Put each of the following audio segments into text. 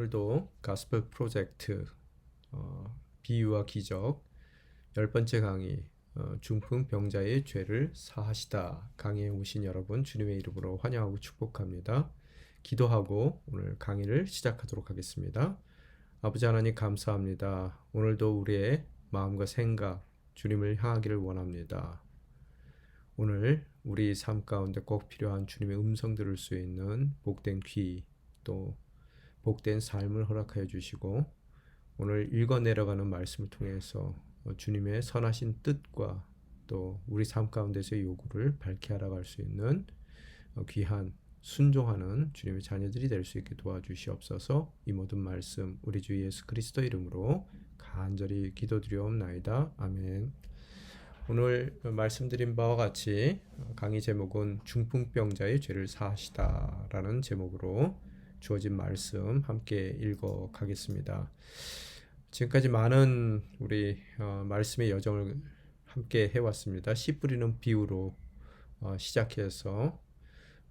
오늘도 가스펠 프로젝트 비유와 기적 10번째 강의 중풍병자의 죄를 사하시다 강의에 오신 여러분 주님의 이름으로 환영하고 축복합니다. 기도하고 오늘 강의를 시작하도록 하겠습니다. 아버지 하나님 감사합니다. 오늘도 우리의 마음과 생각 주님을 향하기를 원합니다. 오늘 우리 삶 가운데 꼭 필요한 주님의 음성 들을 수 있는 복된 귀 또 복된 삶을 허락하여 주시고 오늘 읽어 내려가는 말씀을 통해서 주님의 선하신 뜻과 또 우리 삶 가운데서의 요구를 밝히 알아갈 수 있는 귀한 순종하는 주님의 자녀들이 될 수 있게 도와주시옵소서. 이 모든 말씀 우리 주 예수 그리스도 이름으로 간절히 기도드리옵나이다. 아멘. 오늘 말씀드린 바와 같이 강의 제목은 중풍병자의 죄를 사하시다 라는 제목으로 주어진 말씀 함께 읽어 가겠습니다. 지금까지 많은 우리 말씀의 여정을 함께 해왔습니다. 씨 뿌리는 비유로 시작해서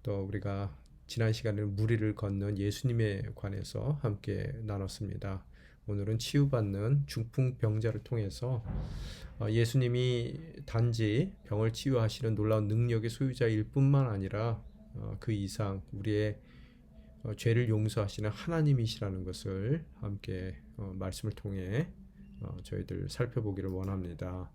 또 우리가 지난 시간에는 무리를 걷는 예수님에 관해서 함께 나눴습니다. 오늘은 치유받는 중풍병자를 통해서 예수님이 단지 병을 치유하시는 놀라운 능력의 소유자일 뿐만 아니라 그 이상 우리의 죄를 용서하시는 하나님이시라는 것을 함께 말씀을 통해 저희들 살펴보기를 원합니다.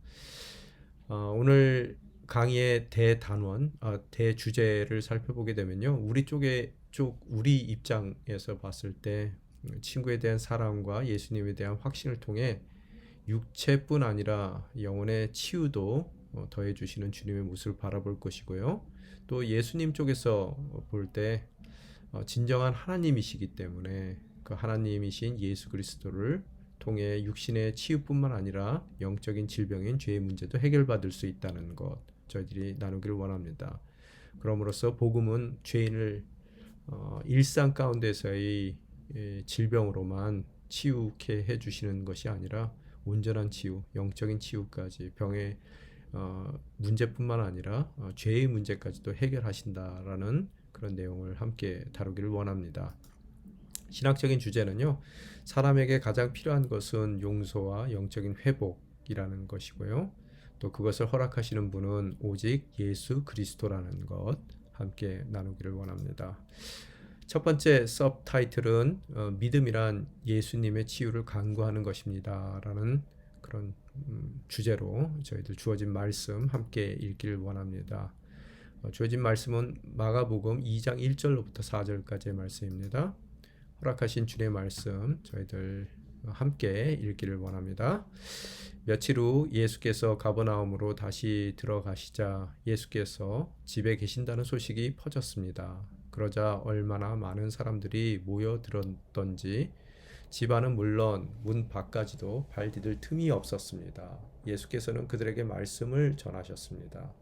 오늘 강의의 대단원, 대주제를 살펴보게 되면요, 우리 입장에서 봤을 때 친구에 대한 사랑과 예수님에 대한 확신을 통해 육체뿐 아니라 영혼의 치유도 더해 주시는 주님의 모습을 바라볼 것이고요. 또 예수님 쪽에서 볼 때 진정한 하나님이시기 때문에 그 하나님이신 예수 그리스도를 통해 육신의 치유뿐만 아니라 영적인 질병인 죄의 문제도 해결받을 수 있다는 것 저희들이 나누기를 원합니다. 그럼으로써 복음은 죄인을 일상 가운데서의 질병으로만 치유케 해주시는 것이 아니라 온전한 치유, 영적인 치유까지 병의 문제뿐만 아니라 죄의 문제까지도 해결하신다라는 그런 내용을 함께 다루기를 원합니다. 신학적인 주제는요, 사람에게 가장 필요한 것은 용서와 영적인 회복이라는 것이고요. 또 그것을 허락하시는 분은 오직 예수 그리스도라는 것 함께 나누기를 원합니다. 첫 번째 서브타이틀은 믿음이란 예수님의 치유를 간구하는 것입니다 라는 그런 주제로 저희들 주어진 말씀 함께 읽기를 원합니다. 주어진 말씀은 마가복음 2장 1절로부터 4절까지의 말씀입니다. 허락하신 주님의 말씀 저희들 함께 읽기를 원합니다. 며칠 후 예수께서 가버나움으로 다시 들어가시자 예수께서 집에 계신다는 소식이 퍼졌습니다. 그러자 얼마나 많은 사람들이 모여들었던지 집 안은 물론 문 밖까지도 발 디딜 틈이 없었습니다. 예수께서는 그들에게 말씀을 전하셨습니다.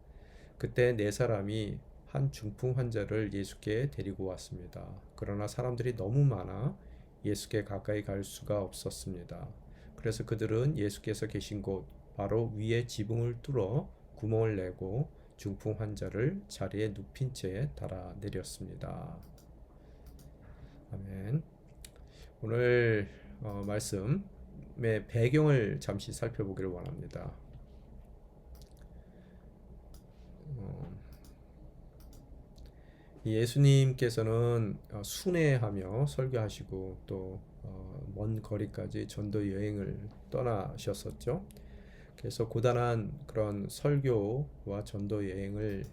그때 4사람이 한 중풍 환자를 예수께 데리고 왔습니다. 그러나 사람들이 너무 많아 예수께 가까이 갈 수가 없었습니다. 그래서 그들은 예수께서 계신 곳 바로 위에 지붕을 뚫어 구멍을 내고 중풍 환자를 자리에 눕힌 채 달아 내렸습니다. 아멘. 오늘 말씀의 배경을 잠시 살펴보기를 원합니다. 예수님께서는 순회하며 설교하시고 또 먼 거리까지 전도 여행을 떠나셨었죠. 그래서 고단한 그런 설교와 전도 여행을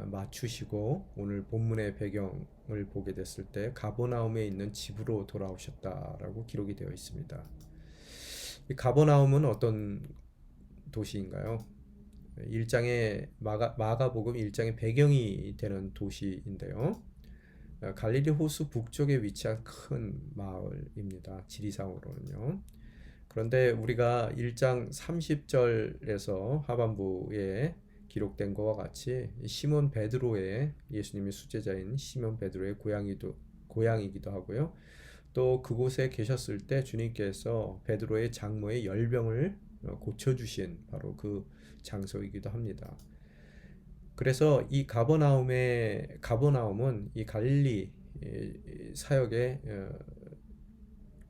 마치시고 오늘 본문의 배경을 보게 됐을 때 가버나움에 있는 집으로 돌아오셨다라고 기록이 되어 있습니다. 이 가버나움은 어떤 도시인가요? 마가복음 1장의 배경이 되는 도시인데요. 갈릴리 호수 북쪽에 위치한 큰 마을입니다. 지리상으로는요. 그런데 우리가 1장 30절에서 하반부에 기록된 것과 같이 시몬 베드로의 예수님의 수제자인 시몬 베드로의 고향이기도 하고요. 또 그곳에 계셨을 때 주님께서 베드로의 장모의 열병을 고쳐주신 바로 그 장소이기도 합니다. 그래서 이 가버나움은 이 갈릴리 사역의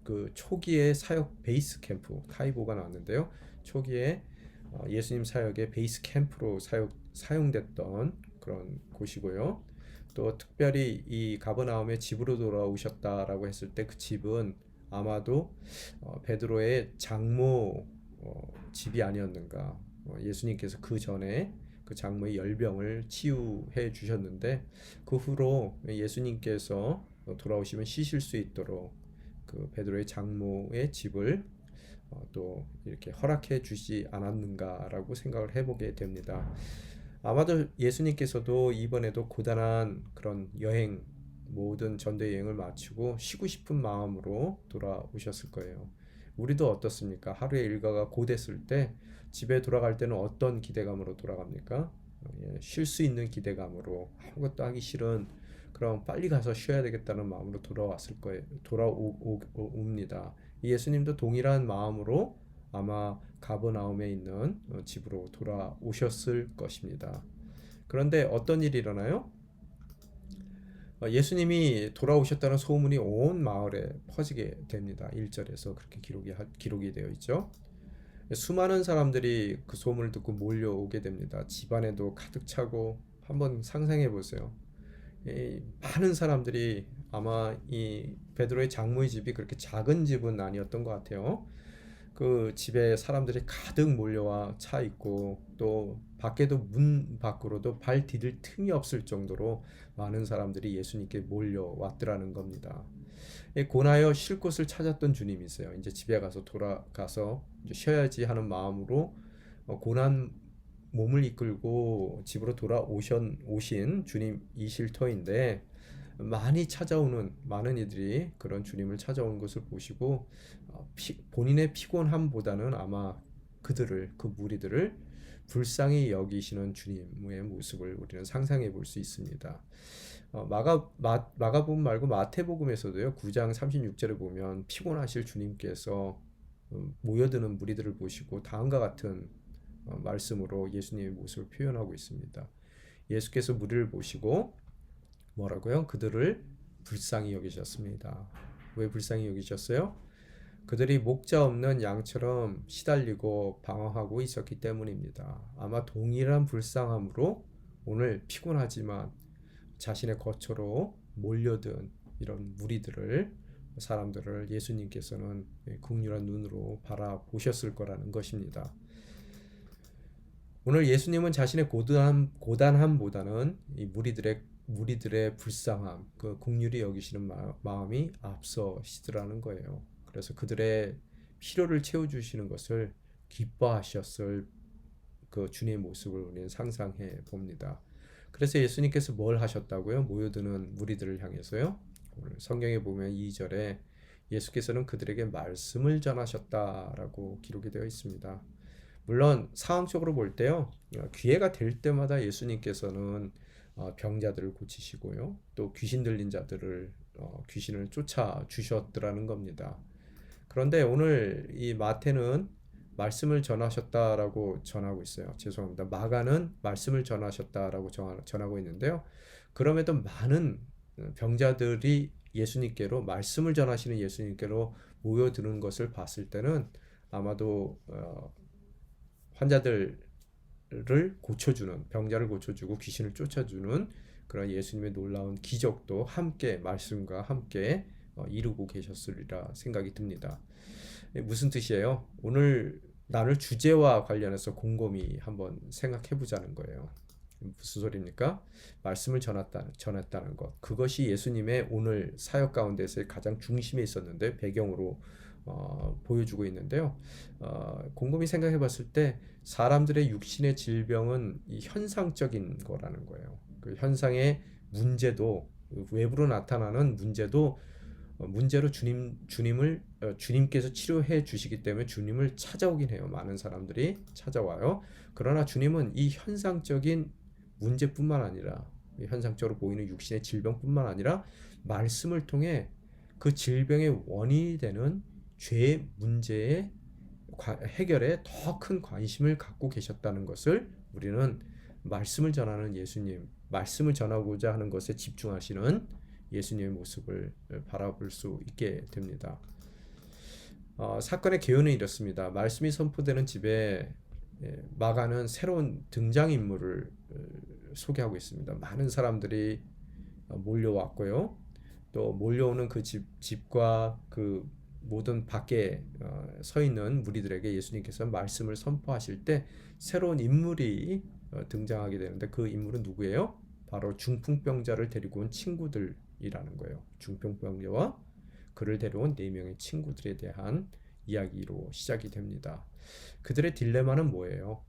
그 초기의 사역 베이스 캠프 타이보가 나왔는데요. 초기에 예수님 사역의 베이스 캠프로 사용됐던 그런 곳이고요. 또 특별히 이 가버나움에 집으로 돌아오셨다라고 했을 때 그 집은 아마도 베드로의 장모 집이 아니었는가. 예수님께서 그 전에 그 장모의 열병을 치유해 주셨는데 그 후로 예수님께서 돌아오시면 쉬실 수 있도록 그 베드로의 장모의 집을 또 이렇게 허락해 주지 않았는가라고 생각을 해보게 됩니다. 아마도 예수님께서도 이번에도 고단한 그런 여행, 모든 전도 여행을 마치고 쉬고 싶은 마음으로 돌아오셨을 거예요. 우리도 어떻습니까? 하루의 일과가 고됐을 때 집에 돌아갈 때는 어떤 기대감으로 돌아갑니까? 쉴 수 있는 기대감으로, 아무것도 하기 싫은, 그럼 빨리 가서 쉬어야 되겠다는 마음으로 돌아왔을 거예요. 돌아옵니다. 예수님도 동일한 마음으로 아마 가버나움에 있는 집으로 돌아오셨을 것입니다. 그런데 어떤 일이 일어나요? 예수님이 돌아오셨다는 소문이 온 마을에 퍼지게 됩니다. 1절에서 그렇게 기록이 되어 있죠. 수많은 사람들이 그 소문을 듣고 몰려오게 됩니다. 집안에도 가득 차고, 한번 상상해 보세요. 많은 사람들이, 아마 이 베드로의 장모의 집이 그렇게 작은 집은 아니었던 것 같아요. 그 집에 사람들이 가득 몰려와 차 있고, 또 밖에도, 문 밖으로도 발 디딜 틈이 없을 정도로 많은 사람들이 예수님께 몰려왔더라는 겁니다. 고나여 쉴 곳을 찾았던 주님이세요. 이제 집에 가서 돌아가서 이제 쉬어야지 하는 마음으로 고난 몸을 이끌고 집으로 오신 주님이실 터인데, 많이 찾아오는 많은 이들이 그런 주님을 찾아온 것을 보시고 본인의 피곤함보다는 아마 그 무리들을 불쌍히 여기시는 주님의 모습을 우리는 상상해 볼 수 있습니다. 마가복음 말고 마태복음에서도요, 9장 36절에 보면 피곤하실 주님께서 모여드는 무리들을 보시고 다음과 같은 말씀으로 예수님의 모습을 표현하고 있습니다. 예수께서 무리를 보시고 뭐라고요? 그들을 불쌍히 여기셨습니다. 왜 불쌍히 여기셨어요? 그들이 목자 없는 양처럼 시달리고 방황하고 있었기 때문입니다. 아마 동일한 불쌍함으로 오늘 피곤하지만 자신의 거처로 몰려든 이런 사람들을 예수님께서는 긍휼한 눈으로 바라보셨을 거라는 것입니다. 오늘 예수님은 자신의 고단함보다는 이 무리들의 불쌍함, 그 긍휼히 여기시는 마음이 앞서시더라는 거예요. 그래서 그들의 필요를 채워주시는 것을 기뻐하셨을 그 주님의 모습을 우리는 상상해 봅니다. 그래서 예수님께서 뭘 하셨다고요? 모여드는 무리들을 향해서요. 오늘 성경에 보면 2절에 예수께서는 그들에게 말씀을 전하셨다라고 기록이 되어 있습니다. 물론 상황적으로 볼 때요, 기회가 될 때마다 예수님께서는 병자들을 고치시고요, 또 귀신 들린 자들을 귀신을 쫓아 주셨더라는 겁니다. 그런데 오늘 이 마태는 말씀을 전하셨다라고 전하고 있어요. 죄송합니다. 마가는 말씀을 전하셨다라고 전하고 있는데요. 그럼에도 많은 병자들이 말씀을 전하시는 예수님께로 모여드는 것을 봤을 때는 아마도 환자들을 고쳐주는, 병자를 고쳐주고 귀신을 쫓아주는 그런 예수님의 놀라운 기적도 함께 말씀과 함께 이루고 계셨으리라 생각이 듭니다. 무슨 뜻이에요? 오늘 나눌 주제와 관련해서 곰곰이 한번 생각해 보자는 거예요. 무슨 소리입니까? 말씀을 전했다는 것. 그것이 예수님의 오늘 사역 가운데서의 가장 중심에 있었는데, 배경으로 보여주고 있는데요. 곰곰이 생각해 봤을 때 사람들의 육신의 질병은 이 현상적인 거라는 거예요. 그 현상의 문제도, 외부로 나타나는 문제로 주님께서 치료해 주시기 때문에 주님을 찾아오긴 해요. 많은 사람들이 찾아와요. 그러나 주님은 이 현상적인 문제뿐만 아니라, 현상적으로 보이는 육신의 질병뿐만 아니라 말씀을 통해 그 질병의 원인이 되는 죄의 문제의 해결에 더 큰 관심을 갖고 계셨다는 것을 우리는 말씀을 전하는 예수님, 말씀을 전하고자 하는 것에 집중하시는 예수님의 모습을 바라볼 수 있게 됩니다. 사건의 개요는 이렇습니다. 말씀이 선포되는 집에 마가는 새로운 등장인물을 소개하고 있습니다. 많은 사람들이 몰려왔고요. 또 몰려오는 그 집과 그 모든 밖에 서 있는 무리들에게 예수님께서 말씀을 선포하실 때 새로운 인물이 등장하게 되는데 그 인물은 누구예요? 바로 중풍병자를 데리고 온 친구들이라는 거예요. 중풍병자와 그를 데려온 네 명의 친구들에 대한 이야기로 시작이 됩니다. 그들의 딜레마는 뭐예요?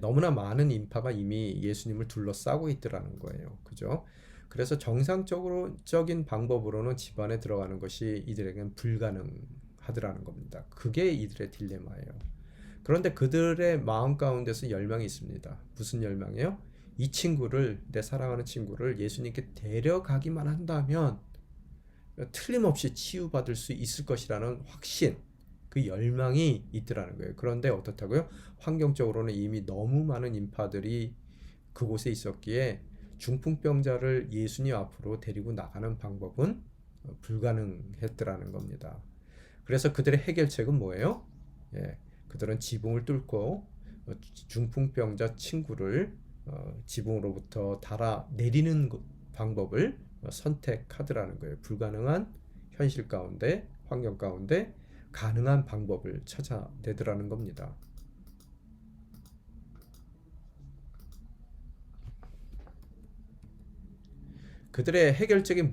너무나 많은 인파가 이미 예수님을 둘러싸고 있더라는 거예요. 그죠? 그래서 정상적인 방법으로는 집 안에 들어가는 것이 이들에겐 불가능하더라는 겁니다. 그게 이들의 딜레마예요. 그런데 그들의 마음 가운데서 열망이 있습니다. 무슨 열망이에요? 이 친구를, 내 사랑하는 친구를 예수님께 데려가기만 한다면 틀림없이 치유받을 수 있을 것이라는 확신, 그 열망이 있더라는 거예요. 그런데 어떻다고요? 환경적으로는 이미 너무 많은 인파들이 그곳에 있었기에 중풍병자를 예수님 앞으로 데리고 나가는 방법은 불가능했더라는 겁니다. 그래서 그들의 해결책은 뭐예요? 그들은 지붕을 뚫고 중풍병자 친구를 지붕으로부터 달아 내리는 방법을 선택하더라는 거예요. 불가능한 현실 가운데, 환경 가운데 가능한 방법을 찾아내더라는 겁니다. 그들의 해결책이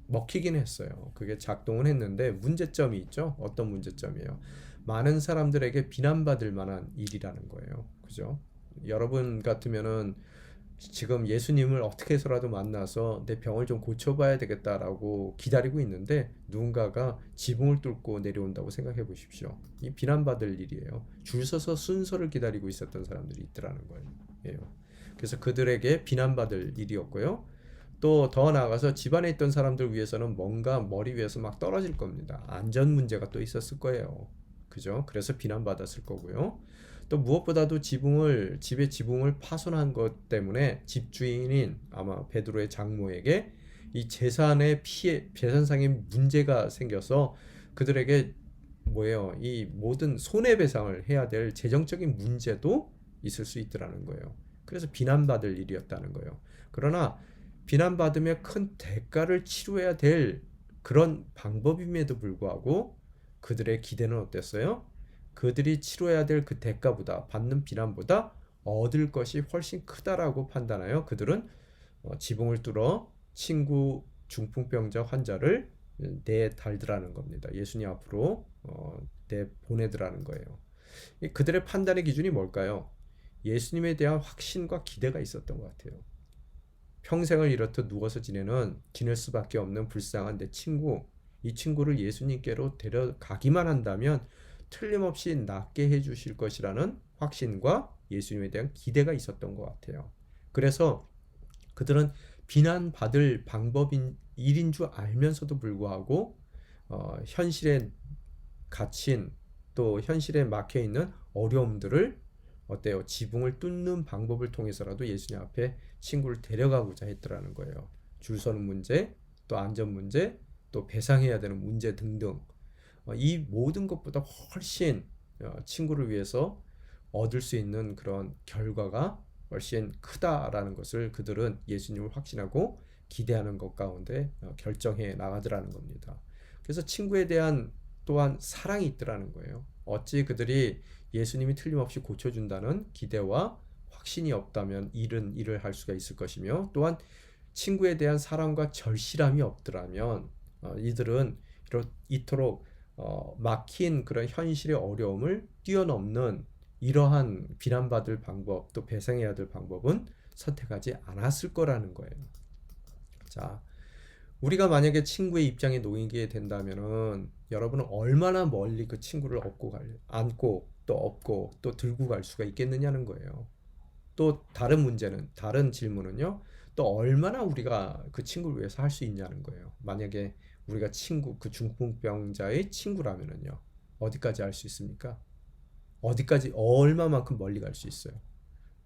먹히긴 했어요. 그게 작동은 했는데 문제점이 있죠. 어떤 문제점이에요? 많은 사람들에게 비난받을 만한 일이라는 거예요. 그죠? 여러분 같으면은 지금 예수님을 어떻게 해서라도 만나서 내 병을 좀 고쳐봐야 되겠다라고 기다리고 있는데 누군가가 지붕을 뚫고 내려온다고 생각해 보십시오. 이 비난받을 일이에요. 줄 서서 순서를 기다리고 있었던 사람들이 있더라는 거예요. 그래서 그들에게 비난받을 일이었고요. 또 더 나아가서 집안에 있던 사람들 위해서는 뭔가 머리 위에서 막 떨어질 겁니다. 안전 문제가 또 있었을 거예요. 그죠? 그래서 비난받았을 거고요. 또 무엇보다도 집의 지붕을 파손한 것 때문에 집주인인 아마 베드로의 장모에게 이 재산상의 문제가 생겨서 그들에게 뭐예요? 이 모든 손해배상을 해야 될 재정적인 문제도 있을 수 있더라는 거예요. 그래서 비난받을 일이었다는 거예요. 그러나 비난받으며 큰 대가를 치러야 될 그런 방법임에도 불구하고 그들의 기대는 어땠어요? 그들이 치러야 될 그 대가보다 받는 비난보다 얻을 것이 훨씬 크다라고 판단하여 그들은 지붕을 뚫어 친구 중풍병자 환자를 내달더라는 겁니다. 예수님 앞으로 내보내더라는 거예요. 그들의 판단의 기준이 뭘까요? 예수님에 대한 확신과 기대가 있었던 것 같아요. 평생을 이렇듯 누워서 지낼 수밖에 없는 불쌍한 내 친구, 이 친구를 예수님께로 데려가기만 한다면 틀림없이 낫게 해주실 것이라는 확신과 예수님에 대한 기대가 있었던 것 같아요. 그래서 그들은 비난받을 방법인 일인 줄 알면서도 불구하고 현실에 갇힌 또 현실에 막혀 있는 어려움들을 어때요? 지붕을 뚫는 방법을 통해서라도 예수님 앞에 친구를 데려가고자 했더라는 거예요. 줄 서는 문제, 또 안전 문제, 또 배상해야 되는 문제 등등. 이 모든 것보다 훨씬 친구를 위해서 얻을 수 있는 그런 결과가 훨씬 크다라는 것을 그들은 예수님을 확신하고 기대하는 것 가운데 결정해 나가더라는 겁니다. 그래서 친구에 대한 또한 사랑이 있더라는 거예요. 어찌 그들이 예수님이 틀림없이 고쳐준다는 기대와 확신이 없다면 일을 할 수가 있을 것이며 또한 친구에 대한 사랑과 절실함이 없더라면 이들은 이토록 막힌 그런 현실의 어려움을 뛰어넘는 이러한 비난받을 방법 또 배상해야 될 방법은 선택하지 않았을 거라는 거예요. 자, 우리가 만약에 친구의 입장에 놓이게 된다면은 여러분은 얼마나 멀리 그 친구를 안고 또 업고 또 들고 갈 수가 있겠느냐는 거예요. 또 다른 질문은요. 또 얼마나 우리가 그 친구를 위해서 할 수 있냐는 거예요. 만약에 우리가 그 중풍병자의 친구라면은요. 어디까지 할 수 있습니까? 얼마만큼 멀리 갈 수 있어요.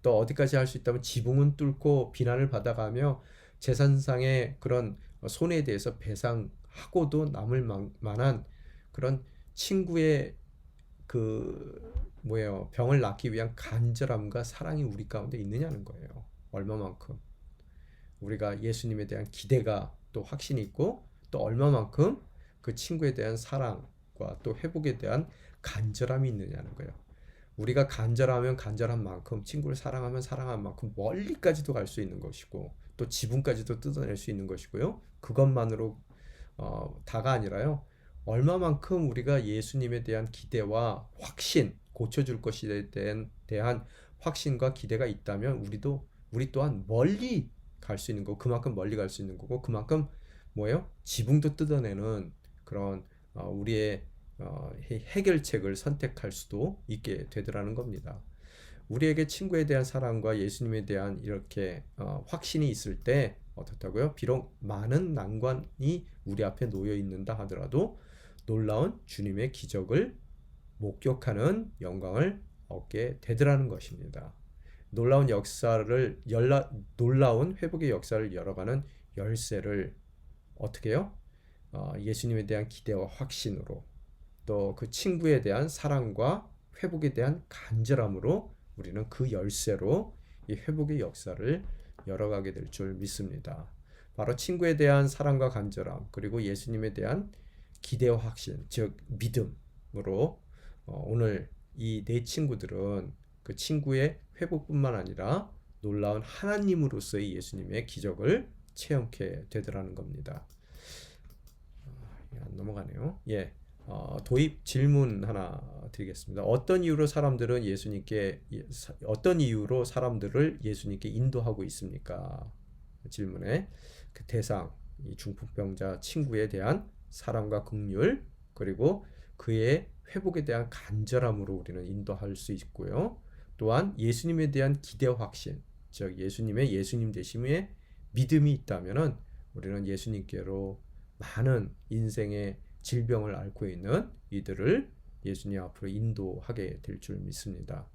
또 어디까지 할 수 있다면 지붕은 뚫고 비난을 받아가며 재산상의 그런 손해에 대해서 배상하고도 남을 만한 그런 친구의 그 뭐예요? 병을 낫기 위한 간절함과 사랑이 우리 가운데 있느냐는 거예요. 얼마만큼 우리가 예수님에 대한 기대가 또 확신이 있고 또 얼마만큼 그 친구에 대한 사랑과 또 회복에 대한 간절함이 있느냐는 거예요. 우리가 간절하면 간절한 만큼 친구를 사랑하면 사랑한 만큼 멀리까지도 갈 수 있는 것이고 또 지붕까지도 뜯어낼 수 있는 것이고요. 그것만으로 다가 아니라요. 얼마만큼 우리가 예수님에 대한 기대와 확신, 고쳐줄 것에 대한 확신과 기대가 있다면 우리 또한 멀리 갈 수 있는 거고 그만큼 멀리 갈 수 있는 거고 그만큼 뭐예요? 지붕도 뜯어내는 그런 우리의 해결책을 선택할 수도 있게 되더라는 겁니다. 우리에게 친구에 대한 사랑과 예수님에 대한 이렇게 확신이 있을 때 어떻다고요? 비록 많은 난관이 우리 앞에 놓여 있는다 하더라도 놀라운 주님의 기적을 목격하는 영광을 얻게 되더라는 것입니다. 놀라운 회복의 역사를 열어가는 열쇠를 어떻게 해요? 예수님에 대한 기대와 확신으로 또 그 친구에 대한 사랑과 회복에 대한 간절함으로 우리는 그 열쇠로 이 회복의 역사를 열어가게 될 줄 믿습니다. 바로 친구에 대한 사랑과 간절함 그리고 예수님에 대한 기대와 확신 즉 믿음으로 오늘 이 네 친구들은 그 친구의 회복뿐만 아니라 놀라운 하나님으로서의 예수님의 기적을 체험케 되더라는 겁니다. 안 넘어가네요. 예. 도입 질문 하나 드리겠습니다. 어떤 이유로 사람들을 예수님께 인도하고 있습니까? 질문에 그 대상, 이 중풍병자 친구에 대한 사랑과 긍휼 그리고 그의 회복에 대한 간절함으로 우리는 인도할 수 있고요. 또한 예수님에 대한 기대와 확신, 즉 예수님의 예수님 되심의 믿음이 있다면은 우리는 예수님께로 많은 인생의 질병을 앓고 있는 이들을 예수님 앞으로 인도하게 될 줄 믿습니다.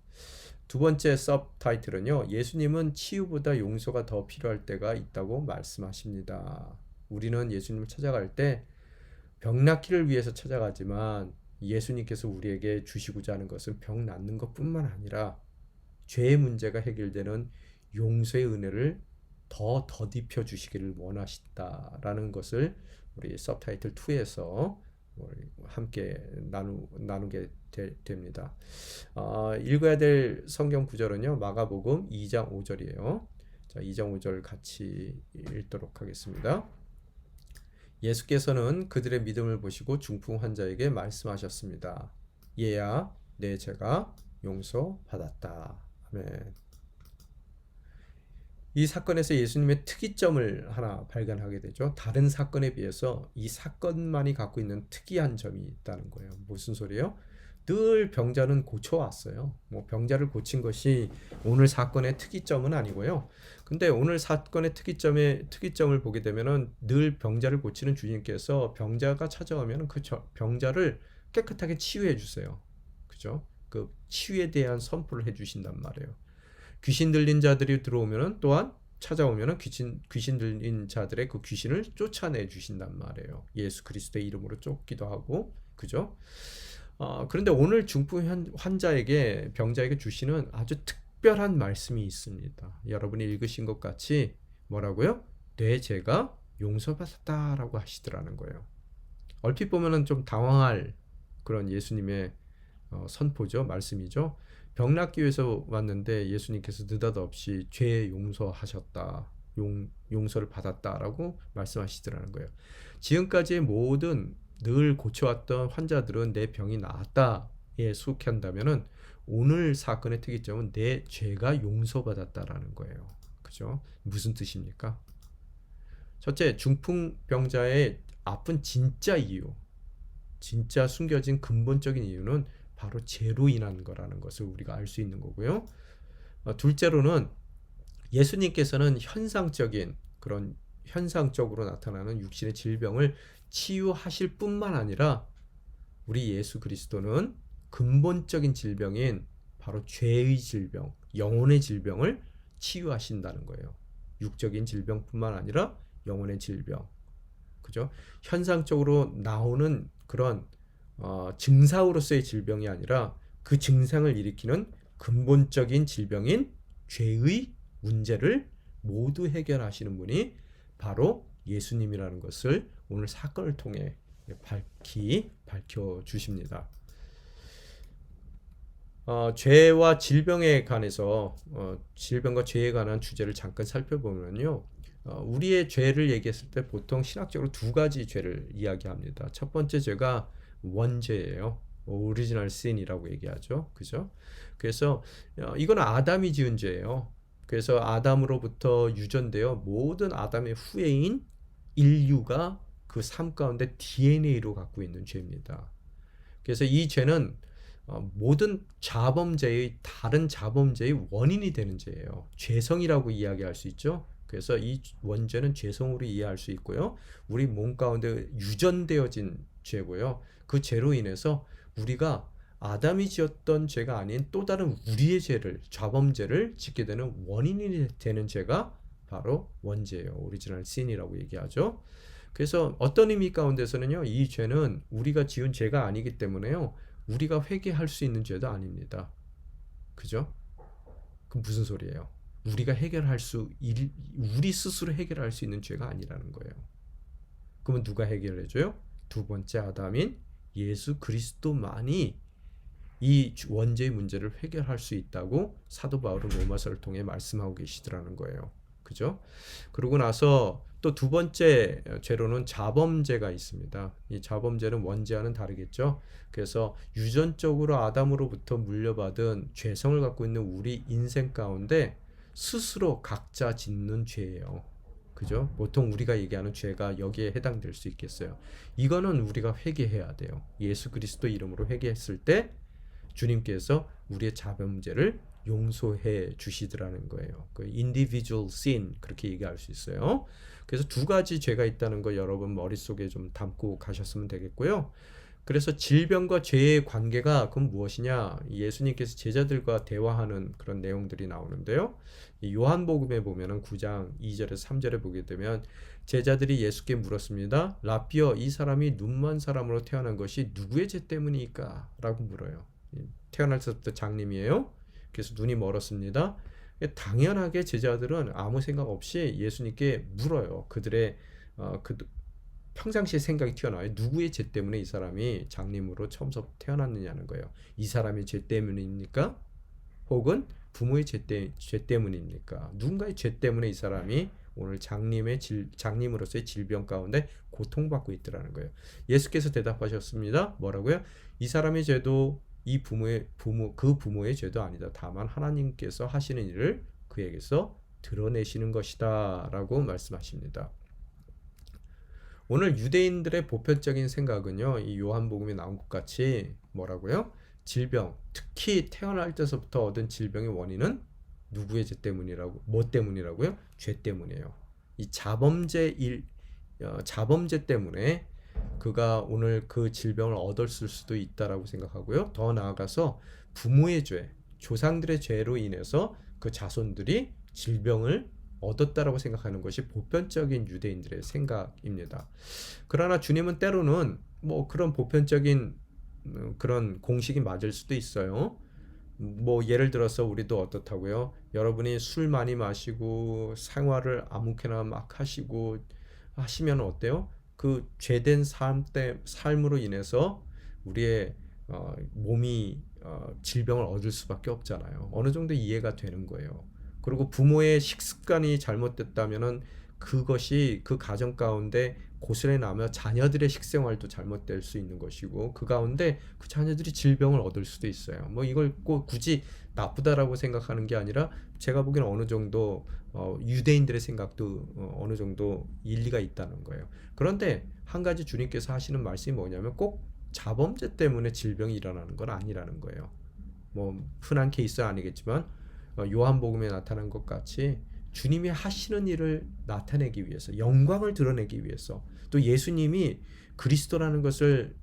두 번째 서브타이틀은요. 예수님은 치유보다 용서가 더 필요할 때가 있다고 말씀하십니다. 우리는 예수님을 찾아갈 때 병 낫기를 위해서 찾아가지만 예수님께서 우리에게 주시고자 하는 것은 병 낫는 것뿐만 아니라 죄의 문제가 해결되는 용서의 은혜를 더 덧입혀 주시기를 원하신다라는 것을 우리 서브타이틀 2에서 함께 나누게 됩니다. 읽어야 될 성경 구절은요. 마가복음 2장 5절이에요. 자, 2장 5절 같이 읽도록 하겠습니다. 예수께서는 그들의 믿음을 보시고 중풍 환자에게 말씀하셨습니다. 얘야, 내 죄가 용서받았다. 아멘. 이 사건에서 예수님의 특이점을 하나 발견하게 되죠. 다른 사건에 비해서 이 사건만이 갖고 있는 특이한 점이 있다는 거예요. 무슨 소리예요? 늘 병자는 고쳐왔어요. 병자를 고친 것이 오늘 사건의 특이점은 아니고요. 근데 오늘 사건의 특이점을 보게 되면은 늘 병자를 고치는 주님께서 병자가 찾아오면 그 병자를 깨끗하게 치유해 주세요. 그죠? 그 치유에 대한 선포를 해 주신단 말이에요. 귀신 들린 자들이 들어오면은 또한 찾아오면은 귀신 들린 자들의 그 귀신을 쫓아내 주신단 말이에요. 예수 그리스도의 이름으로 쫓기도 하고, 그죠? 그런데 오늘 중풍 환자에게 병자에게 주시는 아주 특별한 말씀이 있습니다. 여러분이 읽으신 것 같이 뭐라고요? 내 죄가 용서받았다라고 하시더라는 거예요. 얼핏 보면은 좀 당황할 그런 예수님의 선포죠, 말씀이죠. 병 낫기 위해서 왔는데 예수님께서 느닷없이 죄 용서하셨다, 용서를 받았다라고 말씀하시더라는 거예요. 지금까지의 모든 늘 고쳐왔던 환자들은 내 병이 나았다에 속한다면은 오늘 사건의 특이점은 내 죄가 용서받았다라는 거예요. 그죠? 무슨 뜻입니까? 첫째, 중풍병자의 아픈 진짜 이유, 진짜 숨겨진 근본적인 이유는 바로 죄로 인한 거라는 것을 우리가 알 수 있는 거고요. 둘째로는 예수님께서는 현상적으로 나타나는 육신의 질병을 치유하실 뿐만 아니라 우리 예수 그리스도는 근본적인 질병인 바로 죄의 질병, 영혼의 질병을 치유하신다는 거예요. 육적인 질병뿐만 아니라 영혼의 질병. 그죠? 현상적으로 나오는 그런 증상으로서의 질병이 아니라 그 증상을 일으키는 근본적인 질병인 죄의 문제를 모두 해결하시는 분이 바로 예수님이라는 것을 오늘 사건을 통해 밝혀 주십니다. 죄와 질병에 관해서 질병과 죄에 관한 주제를 잠깐 살펴보면요. 우리의 죄를 얘기했을 때 보통 신학적으로 두 가지 죄를 이야기합니다. 첫 번째 죄가 원죄예요. 오리지널 신이라고 얘기하죠. 그죠? 그래서 이건 아담이 지은 죄예요. 그래서 아담으로부터 유전되어 모든 아담의 후예인 인류가 그 삶 가운데 DNA로 갖고 있는 죄입니다. 그래서 이 죄는 모든 자범죄의 다른 자범죄의 원인이 되는 죄예요. 죄성이라고 이야기할 수 있죠. 그래서 이 원죄는 죄성으로 이해할 수 있고요. 우리 몸 가운데 유전되어진 죄고요. 그 죄로 인해서 우리가 아담이 지었던 죄가 아닌 또 다른 우리의 죄를 자범죄를 짓게 되는 원인이 되는 죄가 바로 원죄예요. 오리지널 신이라고 얘기하죠. 그래서 어떤 의미 가운데서는요, 이 죄는 우리가 지은 죄가 아니기 때문에요, 우리가 회개할 수 있는 죄도 아닙니다. 그죠? 그럼 무슨 소리예요? 우리가 우리 스스로 해결할 수 있는 죄가 아니라는 거예요. 그러면 누가 해결해줘요? 두 번째 아담인 예수 그리스도만이 이 원죄의 문제를 해결할 수 있다고 사도 바울은 로마서를 통해 말씀하고 계시더라는 거예요. 그죠? 그러고 나서 또 두 번째 죄로는 자범죄가 있습니다. 이 자범죄는 원죄와는 다르겠죠. 그래서 유전적으로 아담으로부터 물려받은 죄성을 갖고 있는 우리 인생 가운데 스스로 각자 짓는 죄예요. 그죠? 보통 우리가 얘기하는 죄가 여기에 해당될 수 있겠어요. 이거는 우리가 회개해야 돼요. 예수 그리스도 이름으로 회개했을 때 주님께서 우리의 자범죄를 용서해 주시더라는 거예요. 그 individual sin 그렇게 얘기할 수 있어요. 그래서 두 가지 죄가 있다는 거 여러분 머릿속에 좀 담고 가셨으면 되겠고요. 그래서 질병과 죄의 관계가 그럼 무엇이냐? 예수님께서 제자들과 대화하는 그런 내용들이 나오는데요. 요한복음에 보면은 9장 2절에서 3절에 보게 되면 제자들이 예수께 물었습니다. 라삐어, 이 사람이 눈먼 사람으로 태어난 것이 누구의 죄 때문이니까? 라고 물어요. 태어날 때부터 장님이에요. 그래서 눈이 멀었습니다. 당연하게 제자들은 아무 생각 없이 예수님께 물어요. 그들의 평상시에 생각이 튀어나와요. 누구의 죄 때문에 이 사람이 장님으로 처음부터 태어났느냐는 거예요. 이 사람의 죄 때문입니까? 혹은 부모의 죄 때문입니까? 누군가의 죄 때문에 이 사람이 오늘 장님으로서의 질병 가운데 고통받고 있더라는 거예요. 예수께서 대답하셨습니다. 뭐라고요? 이 사람의 죄도 그 부모의 죄도 아니다. 다만 하나님께서 하시는 일을 그에게서 드러내시는 것이다 라고 말씀하십니다. 오늘 유대인들의 보편적인 생각은요, 이 요한복음에 나온 것 같이 뭐라고요? 질병, 특히 태어날 때서부터 얻은 질병의 원인은 누구의 죄 때문이라고, 뭐 때문이라고요? 죄 때문이에요. 이 자범죄 때문에 그가 오늘 그 질병을 얻었을 수도 있다라고 생각하고요. 더 나아가서 부모의 죄, 조상들의 죄로 인해서 그 자손들이 질병을 얻었다라고 생각하는 것이 보편적인 유대인들의 생각입니다. 그러나 주님은 때로는 뭐 그런 보편적인 그런 공식이 맞을 수도 있어요. 뭐 예를 들어서 우리도 어떻다고요? 여러분이 술 많이 마시고 생활을 아무렇게나 막 하시면 어때요? 그 죄된 삶으로 인해서 우리의 몸이 질병을 얻을 수밖에 없잖아요. 어느 정도 이해가 되는 거예요. 그리고 부모의 식습관이 잘못됐다면은 그것이 그 가정 가운데 고스란히 나며 자녀들의 식생활도 잘못될 수 있는 것이고 그 가운데 그 자녀들이 질병을 얻을 수도 있어요. 뭐 이걸 꼭 굳이 나쁘다라고 생각하는 게 아니라 제가 보기에는 어느 정도 유대인들의 생각도 어느 정도 일리가 있다는 거예요. 그런데 한 가지 주님께서 하시는 말씀이 뭐냐면 꼭 자범죄 때문에 질병이 일어나는 건 아니라는 거예요. 뭐 흔한 케이스는 아니겠지만 요한복음에 나타난 것 같이 주님이 하시는 일을 나타내기 위해서, 영광을 드러내기 위해서, 또 예수님이 그리스도라는 것을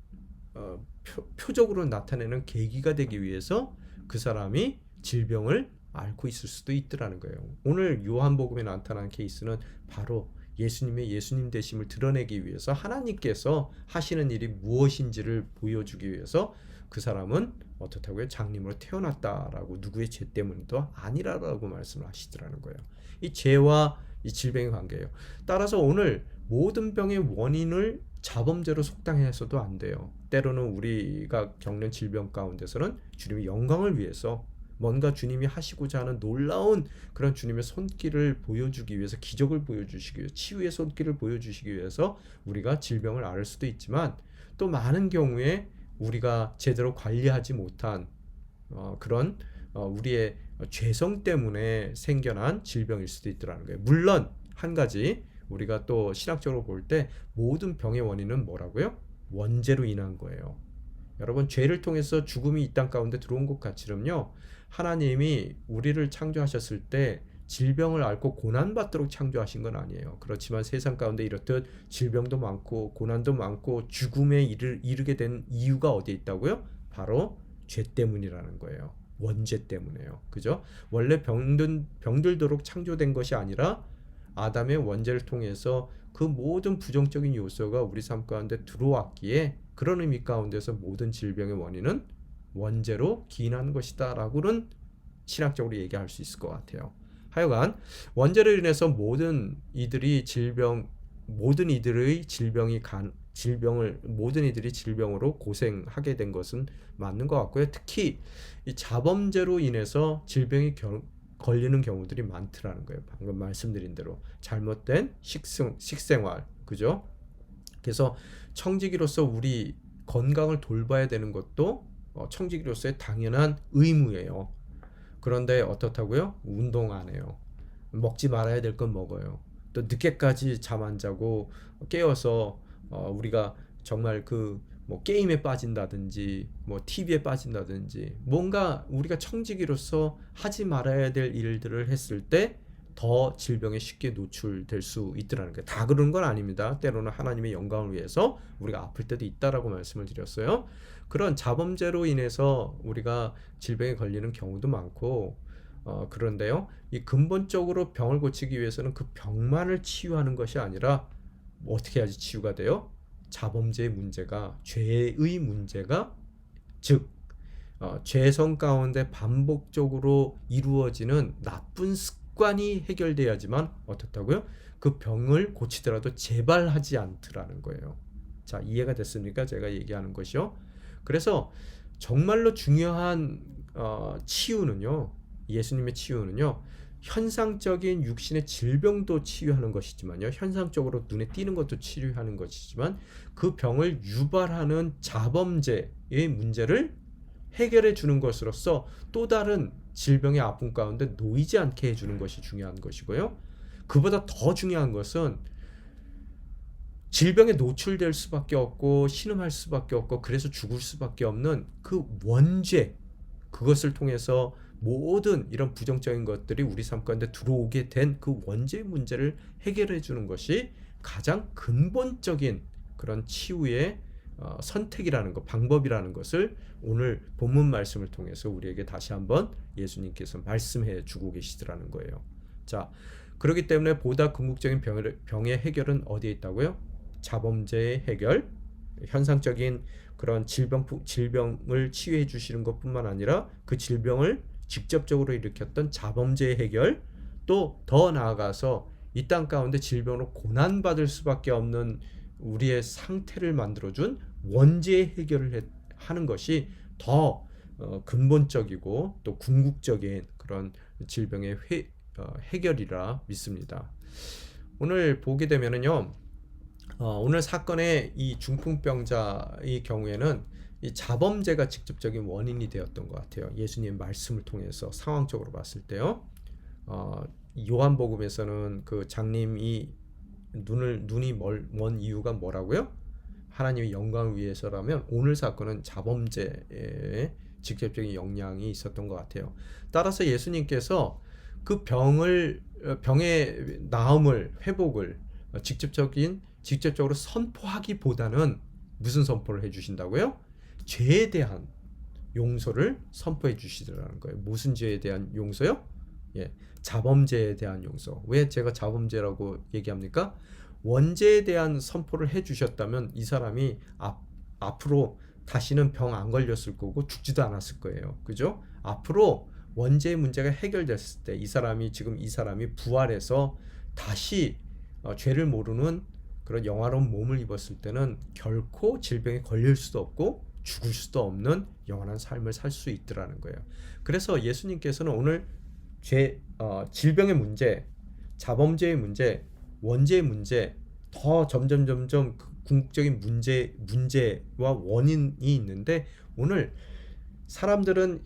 표적으로 나타내는 계기가 되기 위해서 그 사람이 질병을 앓고 있을 수도 있더라는 거예요. 오늘 요한복음에 나타난 케이스는 바로 예수님의 예수님 되심을 드러내기 위해서 하나님께서 하시는 일이 무엇인지를 보여주기 위해서 그 사람은 어떻다고요? 장님으로 태어났다라고 누구의 죄 때문도 아니라라고 말씀을 하시더라는 거예요. 이 죄와 이 질병의 관계예요. 따라서 오늘 모든 병의 원인을 자범죄로 속당해서도 안 돼요. 때로는 우리가 겪는 질병 가운데서는 주님의 영광을 위해서 뭔가 주님이 하시고자 하는 놀라운 그런 주님의 손길을 보여주기 위해서, 기적을 보여주시기 위해서, 치유의 손길을 보여주시기 위해서 우리가 질병을 앓을 수도 있지만, 또 많은 경우에 우리가 제대로 관리하지 못한 그런 우리의 죄성 때문에 생겨난 질병일 수도 있더라는 거예요. 물론 한 가지 우리가 또 신학적으로 볼 때 모든 병의 원인은 뭐라고요? 원죄로 인한 거예요. 여러분, 죄를 통해서 죽음이 이 땅 가운데 들어온 것 같이럼요, 하나님이 우리를 창조하셨을 때 질병을 앓고 고난받도록 창조하신 건 아니에요. 그렇지만 세상 가운데 이렇듯 질병도 많고 고난도 많고 죽음에 이르게 된 이유가 어디에 있다고요? 바로 죄 때문이라는 거예요. 원죄 때문에요. 그죠? 원래 병들도록 창조된 것이 아니라 아담의 원죄를 통해서 그 모든 부정적인 요소가 우리 삶 가운데 들어왔기에, 그런 의미 가운데서 모든 질병의 원인은 원죄로 기인하는 것이다 라고는 신학적으로 얘기할 수 있을 것 같아요. 하여간 원죄로 인해서 모든 이들의 질병으로 고생하게 된 것은 맞는 것 같고요. 특히 이 자범죄로 인해서 질병이 걸리는 경우들이 많더라는 거예요. 방금 말씀드린 대로 잘못된 식생활, 그죠? 그래서 청지기로서 우리 건강을 돌봐야 되는 것도 청지기로서의 당연한 의무예요. 그런데 어떻다고요? 운동 안 해요. 먹지 말아야 될 건 먹어요. 또 늦게까지 잠 안 자고 깨어서 우리가 정말 뭐 게임에 빠진다든지 뭐 TV에 빠진다든지 뭔가 우리가 청지기로서 하지 말아야 될 일들을 했을 때 더 질병에 쉽게 노출될 수 있더라는 거예요. 다 그런 건 아닙니다. 때로는 하나님의 영광을 위해서 우리가 아플 때도 있다라고 말씀을 드렸어요. 그런 자범죄로 인해서 우리가 질병에 걸리는 경우도 많고, 그런데요, 이 근본적으로 병을 고치기 위해서는 그 병만을 치유하는 것이 아니라 어떻게 해야지 치유가 돼요? 자범죄의 문제가, 죄의 문제가, 즉 죄성 가운데 반복적으로 이루어지는 나쁜 습관이 해결돼야지만 어떻다고요? 그 병을 고치더라도 재발하지 않더라는 거예요. 자, 이해가 됐습니까? 제가 얘기하는 것이요. 그래서 정말로 중요한 치유는요, 예수님의 치유는요, 현상적인 육신의 질병도 치유하는 것이지만요, 현상적으로 눈에 띄는 것도 치유하는 것이지만, 그 병을 유발하는 자범죄의 문제를 해결해 주는 것으로서 또 다른 질병의 아픔 가운데 놓이지 않게 해주는 것이 중요한 것이고요. 그보다 더 중요한 것은 질병에 노출될 수밖에 없고 신음할 수밖에 없고 그래서 죽을 수밖에 없는 그 원죄, 그것을 통해서 모든 이런 부정적인 것들이 우리 삶 가운데 들어오게 된 그 원죄의 문제를 해결해 주는 것이 가장 근본적인 그런 치유의 선택이라는 것, 방법이라는 것을 오늘 본문 말씀을 통해서 우리에게 다시 한번 예수님께서 말씀해 주고 계시더라는 거예요. 자, 그렇기 때문에 보다 궁극적인 병의 해결은 어디에 있다고요? 자범죄의 해결, 현상적인 그런 질병을 치유해 주시는 것뿐만 아니라 그 질병을 직접적으로 일으켰던 자범죄의 해결, 또 더 나아가서 이 땅 가운데 질병으로 고난받을 수밖에 없는 우리의 상태를 만들어준 원죄의 해결을 하는 것이 더 근본적이고 또 궁극적인 그런 질병의 해결이라 믿습니다. 오늘 보게 되면은요, 오늘 사건의 이 중풍병자의 경우에는 이 자범죄가 직접적인 원인이 되었던 것 같아요. 예수님 말씀을 통해서 상황적으로 봤을 때요. 요한복음에서는 그 장님이 눈이 먼 이유가 뭐라고요? 하나님의 영광을 위해서라면, 오늘 사건은 자범죄에 직접적인 영향이 있었던 것 같아요. 따라서 예수님께서 그 병의 나음을, 회복을 직접적으로 선포하기보다는 무슨 선포를 해주신다고요? 죄에 대한 용서를 선포해 주시더라는 거예요. 무슨 죄에 대한 용서요? 예, 자범죄에 대한 용서. 왜 제가 자범죄라고 얘기합니까? 원죄에 대한 선포를 해주셨다면 이 사람이 앞으로 다시는 병 안 걸렸을 거고 죽지도 않았을 거예요. 그죠? 앞으로 원죄의 문제가 해결됐을 때 이 사람이 부활해서 다시 죄를 모르는 그런 영화로운 몸을 입었을 때는 결코 질병에 걸릴 수도 없고 죽을 수도 없는 영원한 삶을 살 수 있더라는 거예요. 그래서 예수님께서는 오늘 질병의 문제, 자범죄의 문제, 원죄의 문제, 더 점점 궁극적인 문제와 원인이 있는데, 오늘 사람들은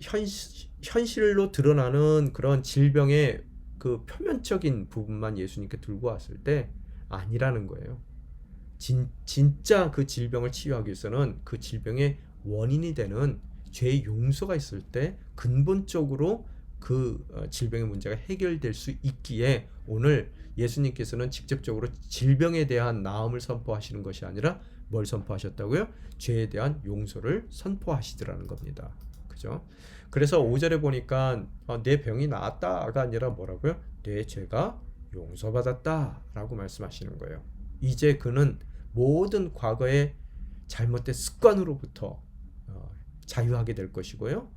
현실로 드러나는 그런 질병의 그 표면적인 부분만 예수님께 들고 왔을 때 아니라는 거예요. 진짜 그 질병을 치유하기 위해서는 그 질병의 원인이 되는 죄의 용서가 있을 때 근본적으로 그 질병의 문제가 해결될 수 있기에, 오늘 예수님께서는 직접적으로 질병에 대한 나음을 선포하시는 것이 아니라 뭘 선포하셨다고요? 죄에 대한 용서를 선포하시더라는 겁니다. 그죠? 그래서 5절에 보니까 내 병이 나았다가 아니라 뭐라고요? 내 죄가 용서받았다 라고 말씀하시는 거예요. 이제 그는 모든 과거의 잘못된 습관으로부터 자유하게 될 것이고요.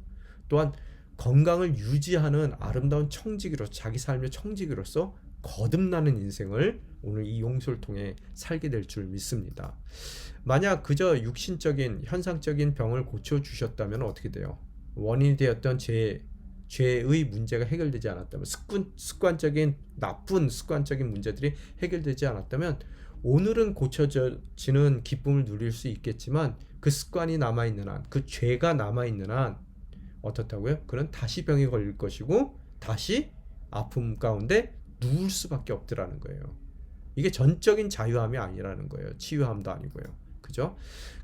또한 건강을 유지하는 아름다운 청지기로서, 자기 삶의 청지기로서 거듭나는 인생을 오늘 이 용서를 통해 살게 될 줄 믿습니다. 만약 그저 육신적인 현상적인 병을 고쳐주셨다면 어떻게 돼요? 원인이 되었던 죄의 문제가 해결되지 않았다면, 습관적인 나쁜 습관적인 문제들이 해결되지 않았다면, 오늘은 고쳐지는 기쁨을 누릴 수 있겠지만 그 습관이 남아있는 한, 그 죄가 남아있는 한 어떻다고요? 그는 다시 병에 걸릴 것이고 다시 아픔 가운데 누울 수밖에 없더라는 거예요. 이게 전적인 자유함이 아니라는 거예요. 치유함도 아니고요. 그죠?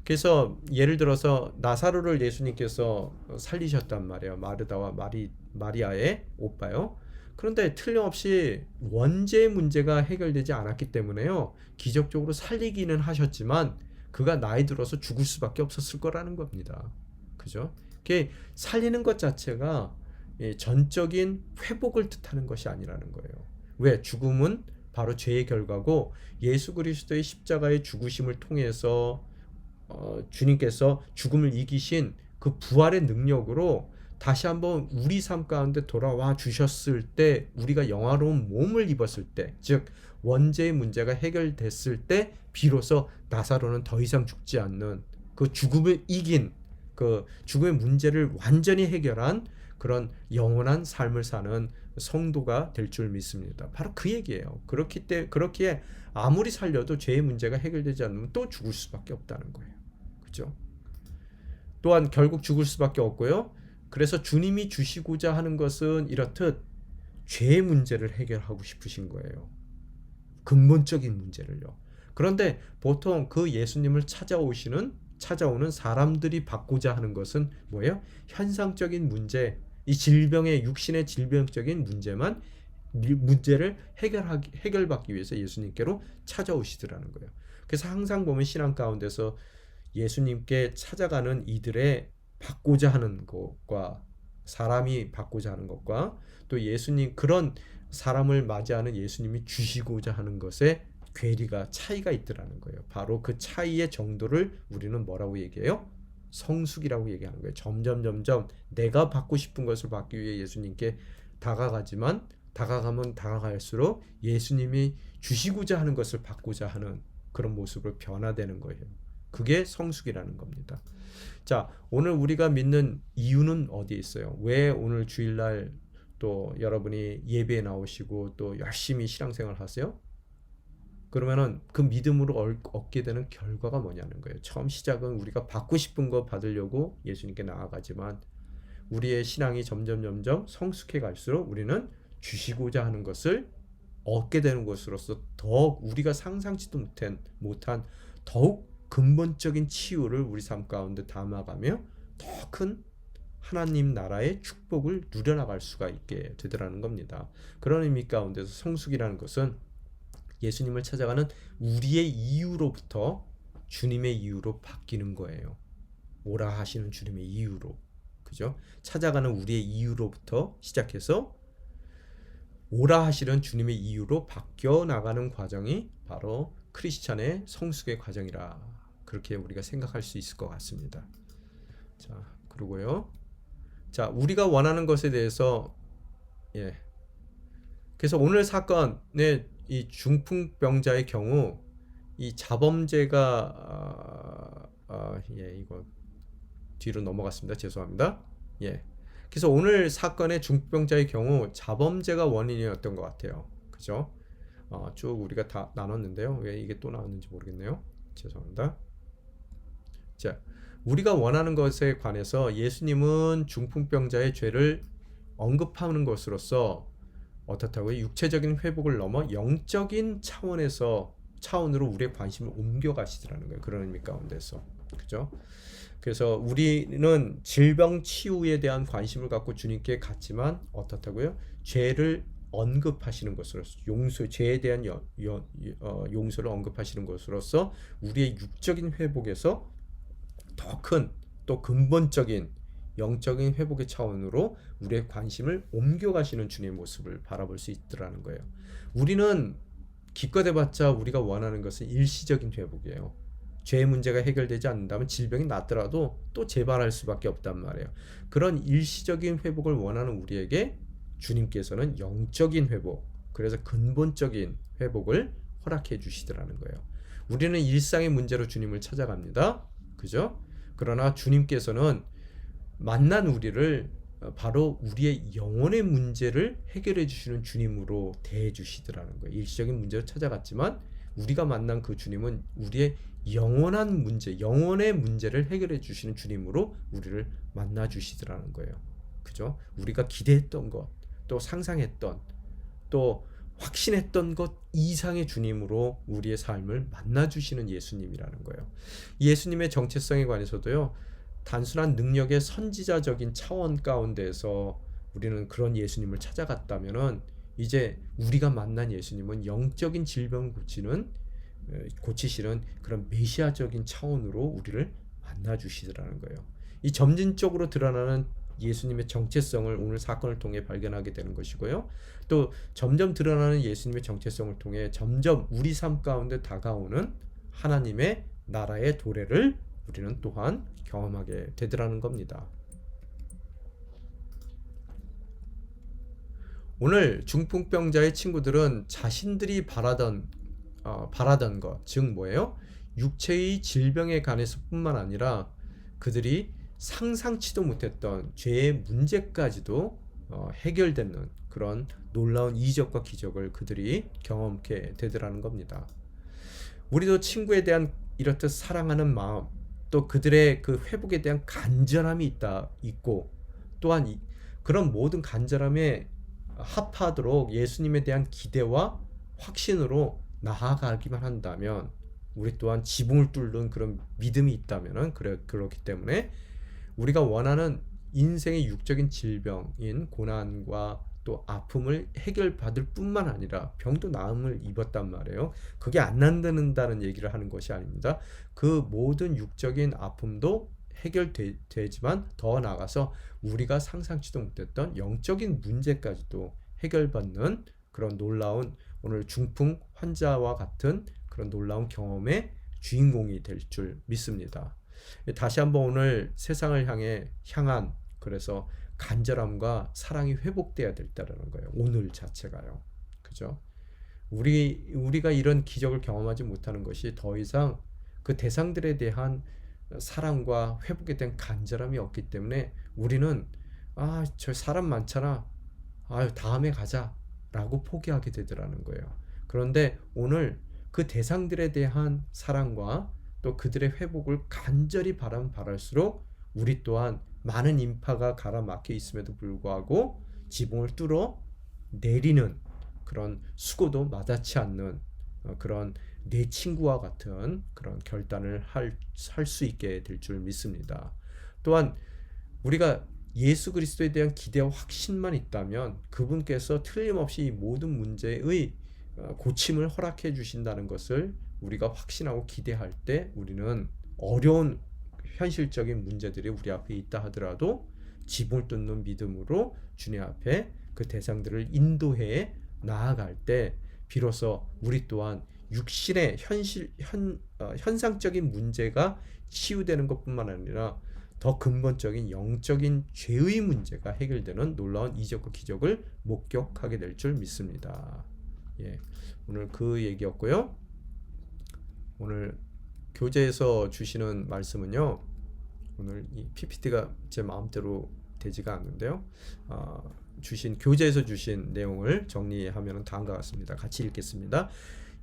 그래서 예를 들어서 나사로를 예수님께서 살리셨단 말이에요. 마르다와 마리아의 오빠요. 그런데 틀림없이 원죄의 문제가 해결되지 않았기 때문에요, 기적적으로 살리기는 하셨지만 그가 나이 들어서 죽을 수밖에 없었을 거라는 겁니다. 그죠? 살리는 것 자체가 전적인 회복을 뜻하는 것이 아니라는 거예요. 왜? 죽음은 바로 죄의 결과고, 예수 그리스도의 십자가의 죽으심을 통해서 주님께서 죽음을 이기신 그 부활의 능력으로 다시 한번 우리 삶 가운데 돌아와 주셨을 때, 우리가 영화로운 몸을 입었을 때, 즉 원죄의 문제가 해결됐을 때 비로소 나사로는 더 이상 죽지 않는, 그 죽음을 이긴, 그 죽음의 문제를 완전히 해결한 그런 영원한 삶을 사는 성도가 될 줄 믿습니다. 바로 그 얘기예요. 그렇기에 아무리 살려도 죄의 문제가 해결되지 않으면 또 죽을 수밖에 없다는 거예요. 그죠? 또한 결국 죽을 수밖에 없고요. 그래서 주님이 주시고자 하는 것은 이렇듯 죄의 문제를 해결하고 싶으신 거예요. 근본적인 문제를요. 그런데 보통 그 예수님을 찾아오는 사람들이 받고자 하는 것은 뭐예요? 현상적인 문제, 이 질병의, 육신의 질병적인 문제를 해결받기 위해서 예수님께로 찾아오시더라는 거예요. 그래서 항상 보면 신앙 가운데서 예수님께 찾아가는 이들의 받고자 하는 것과, 사람이 받고자 하는 것과, 또 예수님, 그런 사람을 맞이하는 예수님이 주시고자 하는 것에 차이가 있더라는 거예요. 바로 그 차이의 정도를 우리는 뭐라고 얘기해요? 성숙이라고 얘기하는 거예요. 점점 내가 받고 싶은 것을 받기 위해 예수님께 다가가면 다가갈수록 예수님이 주시고자 하는 것을 받고자 하는 그런 모습으로 변화되는 거예요. 그게 성숙이라는 겁니다. 자, 오늘 우리가 믿는 이유는 어디에 있어요? 왜 오늘 주일날 또 여러분이 예배에 나오시고 또 열심히 신앙생활 하세요? 그러면은 그 믿음으로 얻게 되는 결과가 뭐냐는 거예요. 처음 시작은 우리가 받고 싶은 거 받으려고 예수님께 나아가지만, 우리의 신앙이 점점 성숙해 갈수록 우리는 주시고자 하는 것을 얻게 되는 것으로서 더욱 우리가 상상치도 못한 더욱 근본적인 치유를 우리 삶 가운데 담아가며 더 큰 하나님 나라의 축복을 누려나갈 수가 있게 되더라는 겁니다. 그런 의미 가운데서 성숙이라는 것은 예수님을 찾아가는 우리의 이유로부터 주님의 이유로 바뀌는 거예요. 오라 하시는 주님의 이유로. 그죠? 찾아가는 우리의 이유로부터 시작해서 오라 하시는 주님의 이유로 바뀌어 나가는 과정이 바로 크리스찬의 성숙의 과정이라 그렇게 우리가 생각할 수 있을 것 같습니다. 자, 그리고요. 자, 우리가 원하는 것에 대해서 그래서 오늘 사건의 이 중풍병자의 경우 이 자범죄가 이거 뒤로 넘어갔습니다. 죄송합니다. 그래서 오늘 사건의 중풍병자의 경우 자범죄가 원인이었던 것 같아요. 그죠? 쭉 우리가 다 나눴는데요. 왜 이게 또 나왔는지 모르겠네요. 죄송합니다. 자, 우리가 원하는 것에 관해서 예수님은 중풍병자의 죄를 언급하는 것으로서 어떻다고요? 육체적인 회복을 넘어 영적인 차원으로 우리의 관심을 옮겨가시더라는 거예요. 그런 의미 가운데서. 그죠? 그래서 우리는 질병 치유에 대한 관심을 갖고 주님께 갔지만 어떻다고요? 죄를 언급하시는 것으로서 죄에 대한 용서를 언급하시는 것으로서 우리의 육적인 회복에서 더 큰 또 근본적인 영적인 회복의 차원으로 우리의 관심을 옮겨가시는 주님의 모습을 바라볼 수 있더라는 거예요. 우리는 기껏 해봤자 우리가 원하는 것은 일시적인 회복이에요. 죄의 문제가 해결되지 않는다면 질병이 낫더라도 또 재발할 수밖에 없단 말이에요. 그런 일시적인 회복을 원하는 우리에게 주님께서는 영적인 회복, 그래서 근본적인 회복을 허락해 주시더라는 거예요. 우리는 일상의 문제로 주님을 찾아갑니다. 그죠? 그러나 주님께서는 만난 우리를 바로 우리의 영혼의 문제를 해결해 주시는 주님으로 대해 주시더라는 거예요. 일시적인 문제로 찾아갔지만 우리가 만난 그 주님은 우리의 영원한 문제, 영혼의 문제를 해결해 주시는 주님으로 우리를 만나 주시더라는 거예요. 그죠? 우리가 기대했던 것, 또 상상했던, 또 확신했던 것 이상의 주님으로 우리의 삶을 만나 주시는 예수님이라는 거예요. 예수님의 정체성에 관해서도요. 단순한 능력의 선지자적인 차원 가운데서 우리는 그런 예수님을 찾아갔다면은 이제 우리가 만난 예수님은 영적인 질병을 고치시는 그런 메시아적인 차원으로 우리를 만나 주시더라는 거예요. 이 점진적으로 드러나는 예수님의 정체성을 오늘 사건을 통해 발견하게 되는 것이고요. 또 점점 드러나는 예수님의 정체성을 통해 점점 우리 삶 가운데 다가오는 하나님의 나라의 도래를 우리는 또한 경험하게 되더라는 겁니다. 오늘 중풍병자의 친구들은 자신들이 바라던 것, 즉 뭐예요? 육체의 질병에 관해서뿐만 아니라 그들이 상상치도 못했던 죄의 문제까지도 해결되는 그런 놀라운 이적과 기적을 그들이 경험하게 되더라는 겁니다. 우리도 친구에 대한 이렇듯 사랑하는 마음, 또 그들의 그 회복에 대한 간절함이 있고 또한 그런 모든 간절함에 합하도록 예수님에 대한 기대와 확신으로 나아가기만 한다면 우리 또한 지붕을 뚫는 그런 믿음이 있다면 그렇기 때문에 우리가 원하는 인생의 육적인 질병인 고난과 또 아픔을 해결받을 뿐만 아니라 병도 나음을 입었단 말이에요. 그게 안 낫는다는 얘기를 하는 것이 아닙니다. 그 모든 육적인 아픔도 해결되지만 더 나아가서 우리가 상상치도 못했던 영적인 문제까지도 해결받는 그런 놀라운 오늘 중풍 환자와 같은 그런 놀라운 경험의 주인공이 될 줄 믿습니다. 다시 한번 오늘 세상을 향한 그래서 간절함과 사랑이 회복돼야 된다는 거예요. 오늘 자체가요. 그죠? 우리가 이런 기적을 경험하지 못하는 것이 더 이상 그 대상들에 대한 사랑과 회복에 대한 간절함이 없기 때문에 우리는 저 사람 많잖아. 다음에 가자라고 포기하게 되더라는 거예요. 그런데 오늘 그 대상들에 대한 사랑과 또 그들의 회복을 간절히 바랄수록 우리 또한 많은 인파가 가라막혀 있음에도 불구하고 지붕을 뚫어 내리는 그런 수고도 마다치 않는 그런 내 친구와 같은 그런 결단을 할 수 있게 될 줄 믿습니다. 또한 우리가 예수 그리스도에 대한 기대와 확신만 있다면 그분께서 틀림없이 이 모든 문제의 고침을 허락해 주신다는 것을 우리가 확신하고 기대할 때 우리는 어려운 현실적인 문제들이 우리 앞에 있다 하더라도 지붕을 뚫는 믿음으로 주님 앞에 그 대상들을 인도해 나아갈 때 비로소 우리 또한 육신의 현상적인 문제가 치유되는 것뿐만 아니라 더 근본적인 영적인 죄의 문제가 해결되는 놀라운 이적과 기적을 목격하게 될 줄 믿습니다. 예, 오늘 그 얘기였고요. 오늘 교재에서 주시는 말씀은요. 오늘 이 PPT가 제 마음대로 되지가 않는데요. 교재에서 주신 내용을 정리하면 다음과 같습니다. 같이 읽겠습니다.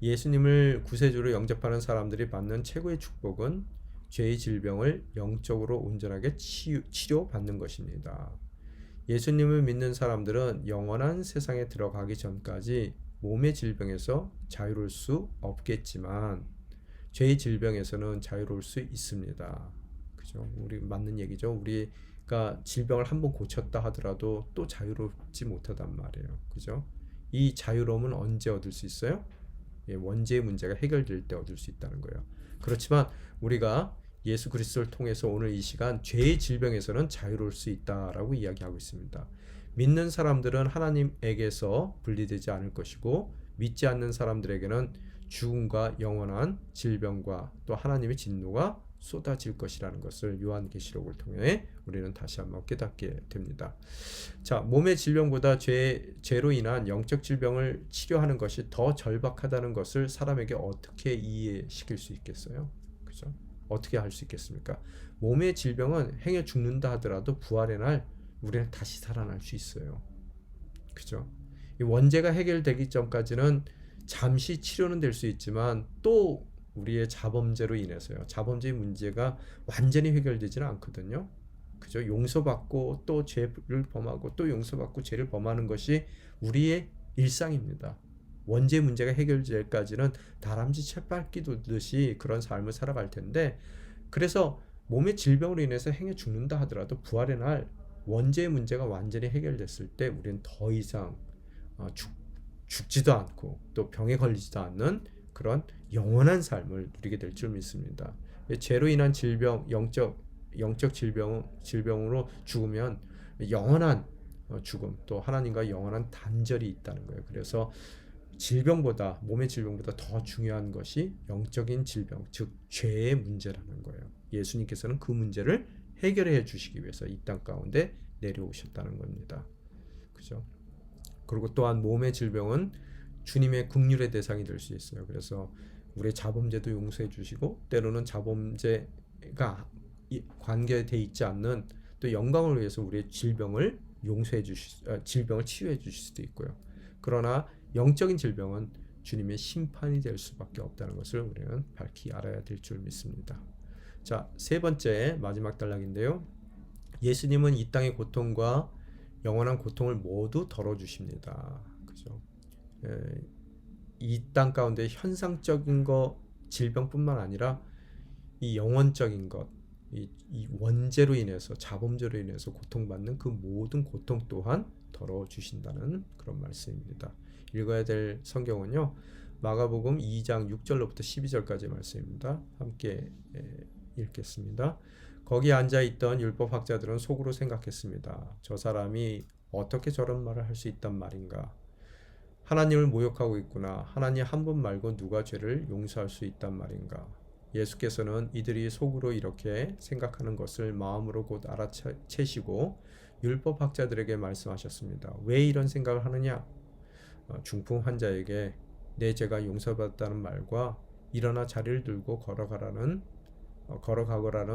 예수님을 구세주로 영접하는 사람들이 받는 최고의 축복은 죄의 질병을 영적으로 온전하게 치료받는 것입니다. 예수님을 믿는 사람들은 영원한 세상에 들어가기 전까지 몸의 질병에서 자유로울 수 없겠지만 죄의 질병에서는 자유로울 수 있습니다. 그죠? 우리 맞는 얘기죠. 우리가 질병을 한번 고쳤다 하더라도 또 자유롭지 못하단 말이에요. 그죠? 이 자유로움은 언제 얻을 수 있어요? 예, 원죄의 문제가 해결될 때 얻을 수 있다는 거예요. 그렇지만 우리가 예수 그리스도를 통해서 오늘 이 시간 죄의 질병에서는 자유로울 수 있다라고 이야기하고 있습니다. 믿는 사람들은 하나님에게서 분리되지 않을 것이고 믿지 않는 사람들에게는 죽음과 영원한 질병과 또 하나님의 진노가 쏟아질 것이라는 것을 요한계시록을 통해 우리는 다시 한번 깨닫게 됩니다. 자, 몸의 질병보다 죄로 인한 영적 질병을 치료하는 것이 더 절박하다는 것을 사람에게 어떻게 이해시킬 수 있겠어요? 그죠? 어떻게 할 수 있겠습니까? 몸의 질병은 행해 죽는다 하더라도 부활의 날 우리는 다시 살아날 수 있어요. 그죠? 이 원죄가 해결되기 전까지는 잠시 치료는 될 수 있지만 또 우리의 자범죄로 인해서요. 자범죄의 문제가 완전히 해결되지는 않거든요. 그죠? 용서받고 또 죄를 범하고 또 용서받고 죄를 범하는 것이 우리의 일상입니다. 원죄 문제가 해결될 때까지는 다람쥐 쳇바퀴 돌듯이 그런 삶을 살아갈 텐데, 그래서 몸의 질병으로 인해서 행해 죽는다 하더라도 부활의 날 원죄의 문제가 완전히 해결됐을 때 우리는 더 이상 죽지도 않고 또 병에 걸리지도 않는 그런 영원한 삶을 누리게 될 줄 믿습니다. 죄로 인한 질병, 영적 질병으로 죽으면 영원한 죽음, 또 하나님과 영원한 단절이 있다는 거예요. 그래서 몸의 질병보다 더 중요한 것이 영적인 질병, 즉 죄의 문제라는 거예요. 예수님께서는 그 문제를 해결해 주시기 위해서 이 땅 가운데 내려오셨다는 겁니다. 그죠? 그리고 또한 몸의 질병은 주님의 긍휼의 대상이 될 수 있어요. 그래서 우리의 자범죄도 용서해 주시고, 때로는 자범죄가 관계되어 있지 않는 또 영광을 위해서 우리의 질병을 질병을 치유해 주실 수도 있고요. 그러나 영적인 질병은 주님의 심판이 될 수밖에 없다는 것을 우리는 밝히 알아야 될 줄 믿습니다. 자, 세 번째 마지막 단락인데요. 예수님은 이 땅의 고통과 영원한 고통을 모두 덜어주십니다. 그죠? 이 땅 가운데 현상적인 것, 질병뿐만 아니라 이 영원적인 것, 이 원죄로 인해서, 자범죄로 인해서 고통받는 그 모든 고통 또한 덜어주신다는 그런 말씀입니다. 읽어야 될 성경은요, 마가복음 2장 6절로부터 12절까지 말씀입니다. 함께 읽겠습니다. 거기 앉아있던 율법학자들은 속으로 생각했습니다. 저 사람이 어떻게 저런 말을 할 수 있단 말인가? 하나님을 모욕하고 있구나. 하나님 한 분 말고 누가 죄를 용서할 수 있단 말인가? 예수께서는 이들이 속으로 이렇게 생각하는 것을 마음으로 곧 알아채시고 율법학자들에게 말씀하셨습니다. 왜 이런 생각을 하느냐? 중풍 환자에게 내 죄가 용서받았다는 말과 일어나 자리를 들고 걸어가거라는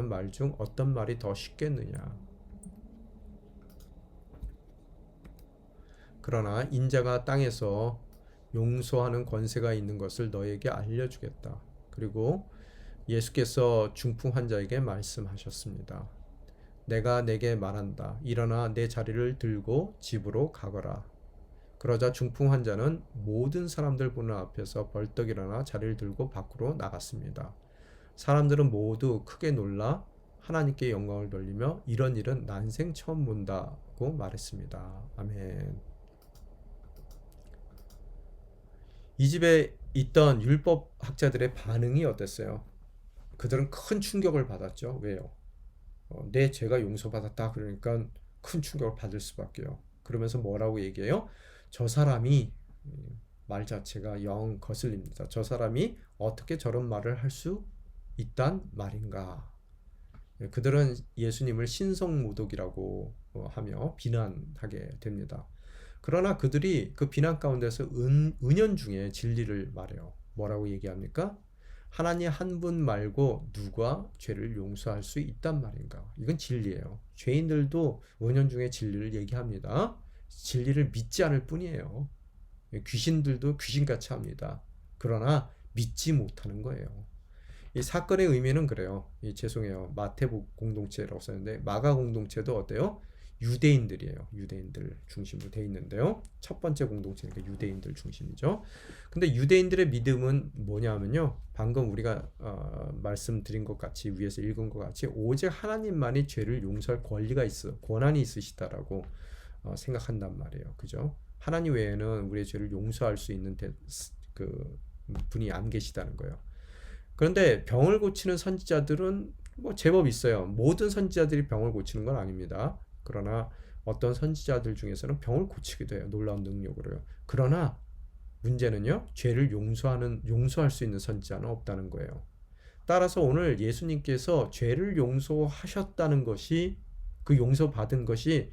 말 중 어떤 말이 더 쉽겠느냐? 그러나 인자가 땅에서 용서하는 권세가 있는 것을 너에게 알려주겠다. 그리고 예수께서 중풍 환자에게 말씀하셨습니다. 내가 내게 말한다. 일어나 내 자리를 들고 집으로 가거라. 그러자 중풍 환자는 모든 사람들 보는 앞에서 벌떡 일어나 자리를 들고 밖으로 나갔습니다. 사람들은 모두 크게 놀라 하나님께 영광을 돌리며 이런 일은 난생 처음 본다고 말했습니다. 아멘. 이 집에 있던 율법학자들의 반응이 어땠어요? 그들은 큰 충격을 받았죠. 왜요? 내 죄가 용서받았다 그러니까 큰 충격을 받을 수밖에요. 그러면서 뭐라고 얘기해요? 저 사람이 말 자체가 영 거슬립니다. 저 사람이 어떻게 저런 말을 할 수 있단 말인가? 그들은 예수님을 신성모독이라고 하며 비난하게 됩니다. 그러나 그들이 그 비난 가운데서 은연중에 진리를 말해요. 뭐라고 얘기합니까? 하나님 한 분 말고 누가 죄를 용서할 수 있단 말인가? 이건 진리예요. 죄인들도 은연중에 진리를 얘기합니다. 진리를 믿지 않을 뿐이에요. 귀신들도 귀신같이 합니다. 그러나 믿지 못하는 거예요. 이 사건의 의미는 그래요. 죄송해요. 마태복 공동체라고 썼는데 마가 공동체도 어때요? 유대인들이에요. 유대인들 중심으로 돼 있는데요. 첫 번째 공동체니까 유대인들 중심이죠. 근데 유대인들의 믿음은 뭐냐면요. 방금 우리가 말씀드린 것 같이 위에서 읽은 것 같이 오직 하나님만이 죄를 용서할 권리가 있어 권한이 있으시다라고 생각한단 말이에요. 그죠? 하나님 외에는 우리의 죄를 용서할 수 있는 그 분이 안 계시다는 거예요. 그런데 병을 고치는 선지자들은 뭐 제법 있어요. 모든 선지자들이 병을 고치는 건 아닙니다. 그러나 어떤 선지자들 중에서는 병을 고치기도 해요. 놀라운 능력으로요. 그러나 문제는요. 죄를 용서할 수 있는 선지자는 없다는 거예요. 따라서 오늘 예수님께서 죄를 용서하셨다는 것이 그 용서받은 것이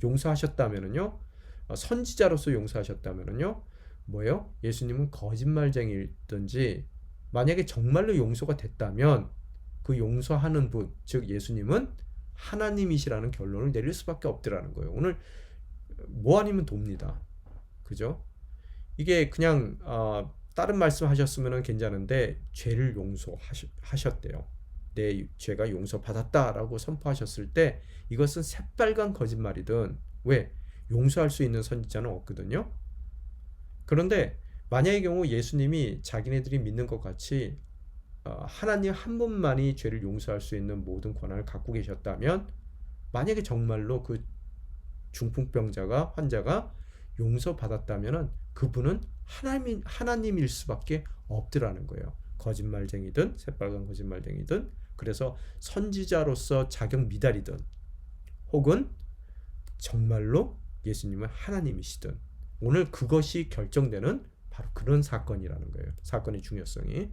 용서하셨다면은요. 선지자로서 용서하셨다면은요. 뭐예요? 예수님은 거짓말쟁이든지 만약에 정말로 용서가 됐다면 그 용서하는 분, 즉 예수님은 하나님이시라는 결론을 내릴 수밖에 없더라는 거예요. 오늘 뭐 아니면 돕니다. 그죠? 이게 그냥 다른 말씀 하셨으면 괜찮은데 죄를 용서하셨대요. 내 죄가 용서받았다라고 선포하셨을 때 이것은 새빨간 거짓말이든 왜? 용서할 수 있는 선지자는 없거든요. 그런데 만약의 경우 예수님이 자기네들이 믿는 것 같이 하나님 한 분만이 죄를 용서할 수 있는 모든 권한을 갖고 계셨다면 만약에 정말로 그 중풍병자가 환자가 용서받았다면 그분은 하나님일 수밖에 없더라는 거예요. 거짓말쟁이든 새빨간 거짓말쟁이든 그래서 선지자로서 자격 미달이든 혹은 정말로 예수님은 하나님이시든 오늘 그것이 결정되는 바로 그런 사건이라는 거예요. 사건의 중요성이.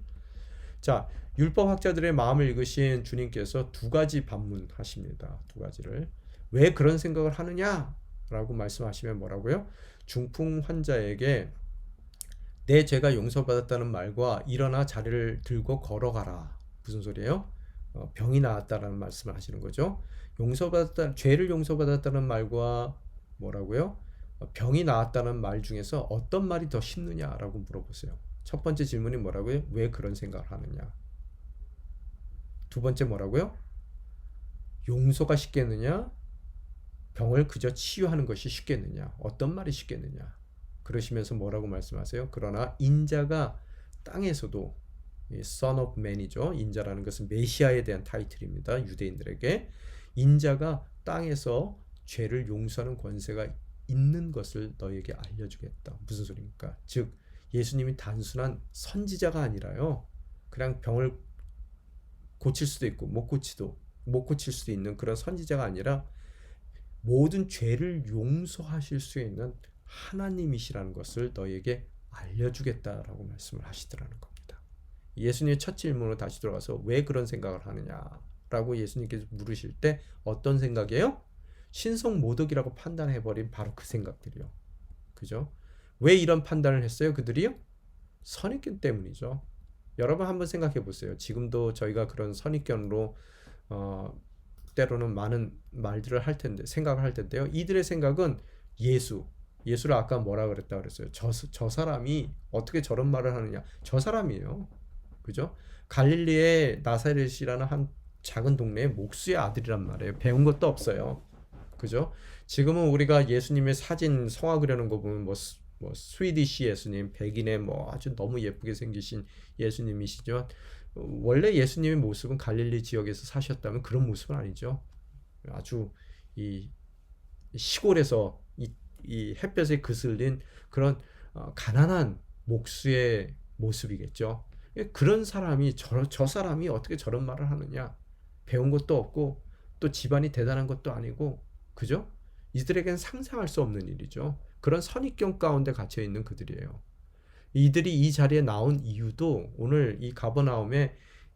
자, 율법학자들의 마음을 읽으신 주님께서 두 가지 반문하십니다. 두 가지를. 왜 그런 생각을 하느냐라고 말씀하시면 뭐라고요? 중풍 환자에게 내 죄가 용서받았다는 말과 일어나 자리를 들고 걸어가라. 무슨 소리예요? 병이 나았다라는 말씀을 하시는 거죠. 죄를 용서받았다는 말과 뭐라고요? 병이 나았다는 말 중에서 어떤 말이 더 쉽느냐라고 물어보세요. 첫 번째 질문이 뭐라고요? 왜 그런 생각을 하느냐? 두 번째 뭐라고요? 용서가 쉽겠느냐? 병을 그저 치유하는 것이 쉽겠느냐? 어떤 말이 쉽겠느냐? 그러시면서 뭐라고 말씀하세요? 그러나 인자가 땅에서도 Son of Man이죠. 인자라는 것은 메시아에 대한 타이틀입니다. 유대인들에게 인자가 땅에서 죄를 용서하는 권세가 있는 것을 너에게 알려주겠다. 무슨 소리입니까? 즉 예수님이 단순한 선지자가 아니라요. 그냥 병을 고칠 수도 있고 못 고칠 수도 있는 그런 선지자가 아니라 모든 죄를 용서하실 수 있는 하나님이시라는 것을 너에게 알려주겠다라고 말씀을 하시더라는 겁니다. 예수님의 첫 질문으로 다시 돌아가서 왜 그런 생각을 하느냐라고 예수님께서 물으실 때 어떤 생각이에요? 신성모독이라고 판단해버린 바로 그 생각들이요. 그죠? 왜 이런 판단을 했어요? 그들이요? 선입견 때문이죠. 여러분 한번 생각해 보세요. 지금도 저희가 그런 선입견으로 때로는 많은 말들을 할 텐데 생각을 할 텐데요. 이들의 생각은 예수를 아까 뭐라 그랬다 그랬어요. 저 사람이 어떻게 저런 말을 하느냐. 저 사람이에요. 그죠? 갈릴리의 나사렛이라는 한 작은 동네의 목수의 아들이란 말이에요. 배운 것도 없어요. 그죠? 지금은 우리가 예수님의 사진 성화 그려놓은 거 보면 뭐 스위디시 예수님, 백인의 뭐 아주 너무 예쁘게 생기신 예수님이시죠. 원래 예수님의 모습은 갈릴리 지역에서 사셨다면 그런 모습은 아니죠. 아주 이 시골에서 이 햇볕에 그슬린 그런 가난한 목수의 모습이겠죠. 그런 사람이 저 사람이 어떻게 저런 말을 하느냐? 배운 것도 없고 또 집안이 대단한 것도 아니고 그죠? 이들에게는 상상할 수 없는 일이죠. 그런 선입견 가운데 갇혀 있는 그들이에요. 이들이 이 자리에 나온 이유도 오늘 이 가버나움에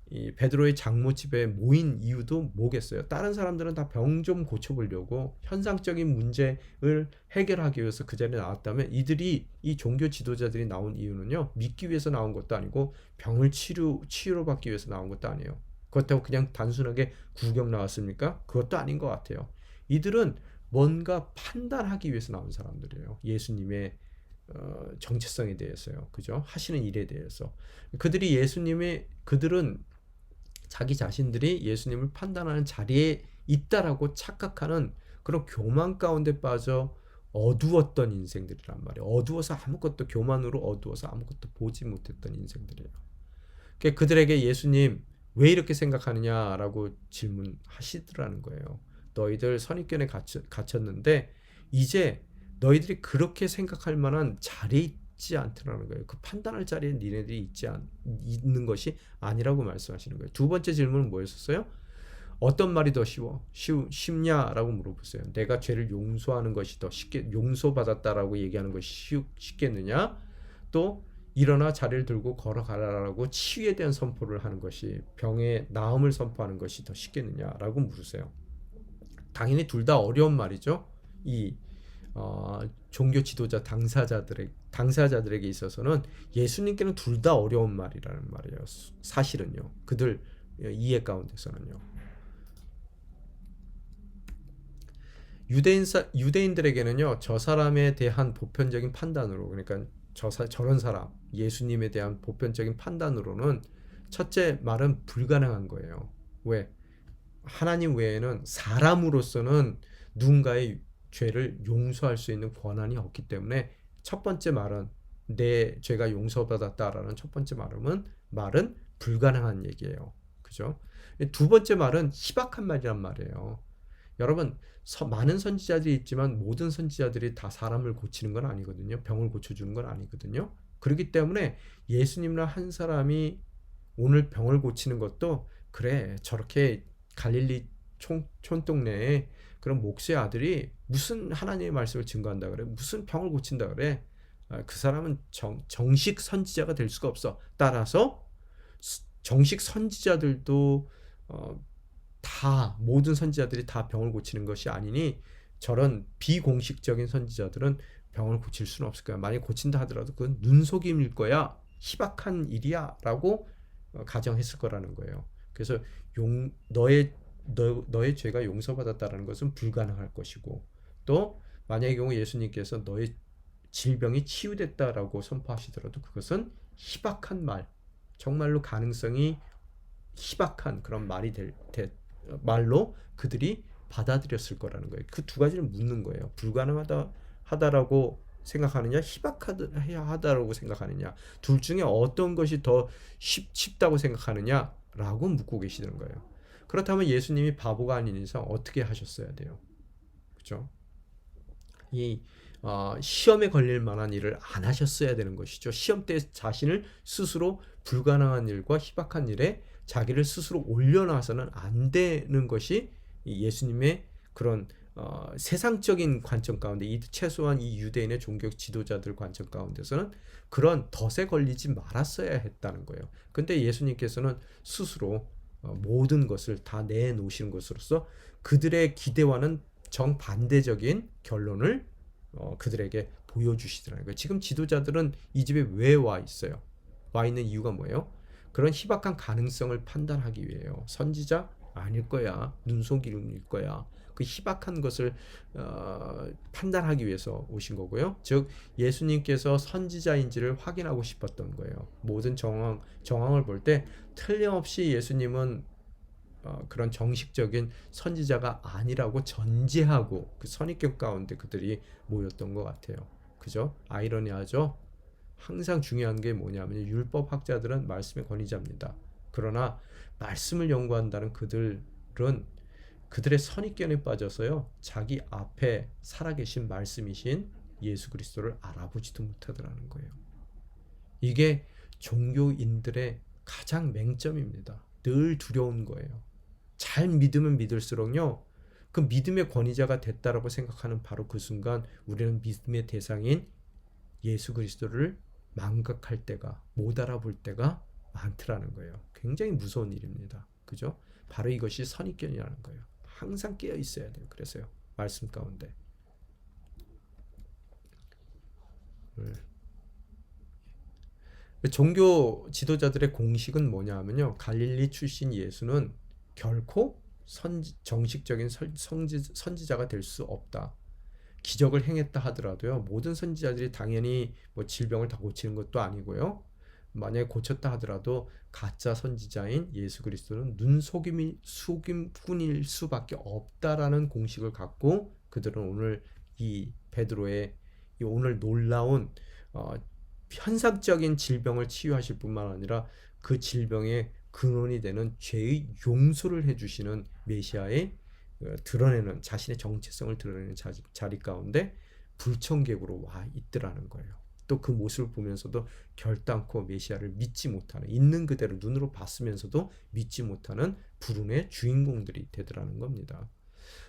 이 베드로의 장모집에 모인 이유도 뭐겠어요? 다른 사람들은 다 병 좀 고쳐보려고 현상적인 문제를 해결하기 위해서 그 자리에 나왔다면 이들이 이 종교 지도자들이 나온 이유는요, 믿기 위해서 나온 것도 아니고 병을 치료받기 위해서 나온 것도 아니에요. 그렇다고 그냥 단순하게 구경 나왔습니까? 그것도 아닌 것 같아요. 이들은 뭔가 판단하기 위해서 나온 사람들이에요. 예수님의 정체성에 대해서요. 그죠? 하시는 일에 대해서. 그들은 자기 자신들이 예수님을 판단하는 자리에 있다라고 착각하는 그런 교만 가운데 빠져 어두웠던 인생들이란 말이에요. 교만으로 어두워서 아무것도 보지 못했던 인생들이에요. 그러니까 그들에게 예수님 왜 이렇게 생각하느냐라고 질문하시더라는 거예요. 너희들 선입견에 갇혔는데 이제 너희들이 그렇게 생각할 만한 자리에 있지 않더라는 거예요. 그 판단할 자리에 니네들이 있는 것이 아니라고 말씀하시는 거예요. 두 번째 질문은 뭐였었어요? 어떤 말이 더 쉽냐라고 물어보세요. 내가 죄를 용서하는 것이 더 쉽게 용서받았다라고 얘기하는 것이 쉽겠느냐? 또 일어나 자리를 들고 걸어가라라고 치유에 대한 선포를 하는 것이 병의 나음을 선포하는 것이 더 쉽겠느냐라고 물으세요. 당연히 둘 다 어려운 말이죠. 이 종교 지도자 당사자들에게 있어서는 예수님께는 둘 다 어려운 말이라는 말이에요. 사실은요. 그들 이해 가운데서는요. 유대인들에게는요, 저 사람에 대한 보편적인 판단으로, 그러니까 저런 사람, 예수님에 대한 보편적인 판단으로는 첫째 말은 불가능한 거예요. 왜? 하나님 외에는 사람으로서는 누군가의 죄를 용서할 수 있는 권한이 없기 때문에 첫 번째 말은 내 죄가 용서받았다라는 첫 번째 말은 불가능한 얘기예요. 그죠? 두 번째 말은 희박한 말이란 말이에요. 여러분, 많은 선지자들이 있지만 모든 선지자들이 다 사람을 고치는 건 아니거든요. 병을 고쳐주는 건 아니거든요. 그렇기 때문에 예수님이나 한 사람이 오늘 병을 고치는 것도 그래 저렇게 갈릴리 촌동네에 그런 목수의 아들이 무슨 하나님의 말씀을 증거한다 그래, 무슨 병을 고친다 그래, 그 사람은 정식 선지자가 될 수가 없어. 따라서 정식 선지자들도 다 모든 선지자들이 다 병을 고치는 것이 아니니 저런 비공식적인 선지자들은 병을 고칠 수는 없을 거야. 만약 고친다 하더라도 그건 눈속임일 거야. 희박한 일이야 라고 가정했을 거라는 거예요. 그래서 너의 죄가 용서받았다라는 것은 불가능할 것이고, 또 만약의 경우 예수님께서 너의 질병이 치유됐다라고 선포하시더라도 그것은 희박한 말, 정말로 가능성이 희박한 그런 말로 그들이 받아들였을 거라는 거예요. 그 두 가지를 묻는 거예요. 불가능하다라고 생각하느냐, 희박하다라고 생각하느냐, 둘 중에 어떤 것이 더 쉽다고 생각하느냐라고 묻고 계시는 거예요. 그렇다면 예수님이 바보가 아닌 이상 어떻게 하셨어야 돼요? 그렇죠? 이 시험에 걸릴 만한 일을 안 하셨어야 되는 것이죠. 시험 때 자신을 스스로 불가능한 일과 희박한 일에 자기를 스스로 올려놔서는 안 되는 것이 예수님의 그런 세상적인 관점 가운데, 최소한 이 유대인의 종교 지도자들 관점 가운데서는 그런 덫에 걸리지 말았어야 했다는 거예요. 근데 예수님께서는 스스로 모든 것을 다 내놓으시는 것으로서 그들의 기대와는 정반대적인 결론을 그들에게 보여주시더라는 거예요. 지금 지도자들은 이 집에 왜 와 있어요? 와 있는 이유가 뭐예요? 그런 희박한 가능성을 판단하기 위해요. 선지자 아닐 거야. 눈속임일 거야. 그 희박한 것을 판단하기 위해서 오신 거고요. 즉 예수님께서 선지자인지를 확인하고 싶었던 거예요. 모든 정황을 볼 때 틀림없이 예수님은 그런 정식적인 선지자가 아니라고 전제하고 그 선입견 가운데 그들이 모였던 것 같아요. 그죠? 아이러니하죠? 항상 중요한 게 뭐냐면 율법 학자들은 말씀의 권위자입니다. 그러나 말씀을 연구한다는 그들은 그들의 선입견에 빠져서요, 자기 앞에 살아계신 말씀이신 예수 그리스도를 알아보지도 못하더라는 거예요. 이게 종교인들의 가장 맹점입니다. 늘 두려운 거예요. 잘 믿으면 믿을수록요, 그 믿음의 권위자가 됐다라고 생각하는 바로 그 순간 우리는 믿음의 대상인 예수 그리스도를 망각할 때가, 못 알아볼 때가 많더라는 거예요. 굉장히 무서운 일입니다. 그죠? 바로 이것이 선입견이라는 거예요. 항상 깨어 있어야 돼요. 그래서요. 말씀 가운데. 종교 지도자들의 공식은 뭐냐 하면요. 갈릴리 출신 예수는 결코 정식적인 선지자가 될 수 없다. 기적을 행했다 하더라도요. 모든 선지자들이 당연히 뭐 질병을 다 고치는 것도 아니고요. 만약에 고쳤다 하더라도 가짜 선지자인 예수 그리스도는 속임꾼일 수밖에 없다라는 공식을 갖고 그들은 오늘 이 베드로의 이 오늘 놀라운 현상적인 질병을 치유하실 뿐만 아니라 그 질병의 근원이 되는 죄의 용서를 해주시는 메시아의 드러내는 자신의 정체성을 드러내는 자리 가운데 불청객으로 와 있더라는 거예요. 또 그 모습을 보면서도 결단코 메시아를 믿지 못하는, 있는 그대로 눈으로 봤으면서도 믿지 못하는 불운의 주인공들이 되더라는 겁니다.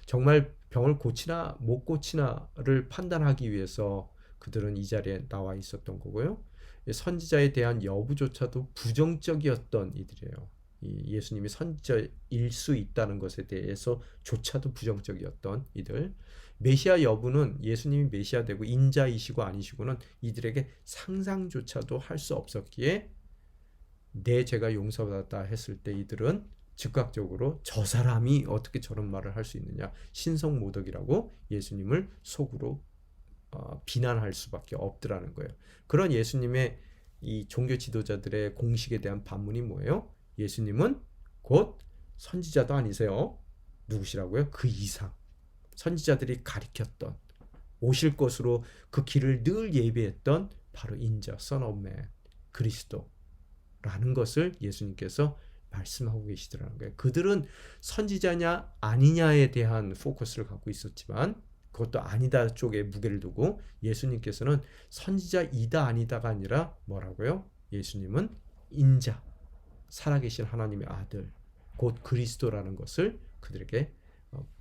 정말 병을 고치나 못 고치나를 판단하기 위해서 그들은 이 자리에 나와 있었던 거고요. 선지자에 대한 여부조차도 부정적이었던 이들이에요. 예수님이 선지자일 수 있다는 것에 대해서조차도 부정적이었던 이들. 메시아 여부는 예수님이 메시아 되고 인자이시고 아니시고는 이들에게 상상조차도 할 수 없었기에 내 죄가 용서받았다 했을 때 이들은 즉각적으로 저 사람이 어떻게 저런 말을 할 수 있느냐, 신성모독이라고 예수님을 속으로 비난할 수밖에 없더라는 거예요. 그런 예수님의 이 종교 지도자들의 공식에 대한 반문이 뭐예요? 예수님은 곧 선지자도 아니세요. 누구시라고요? 그 이상 선지자들이 가리켰던 오실 것으로 그 길을 늘 예비했던 바로 인자, Son of Man, 그리스도라는 것을 예수님께서 말씀하고 계시더라는 거예요. 그들은 선지자냐 아니냐에 대한 포커스를 갖고 있었지만 그것도 아니다 쪽에 무게를 두고 예수님께서는 선지자이다 아니다가 아니라 뭐라고요? 예수님은 인자, 살아계신 하나님의 아들, 곧 그리스도라는 것을 그들에게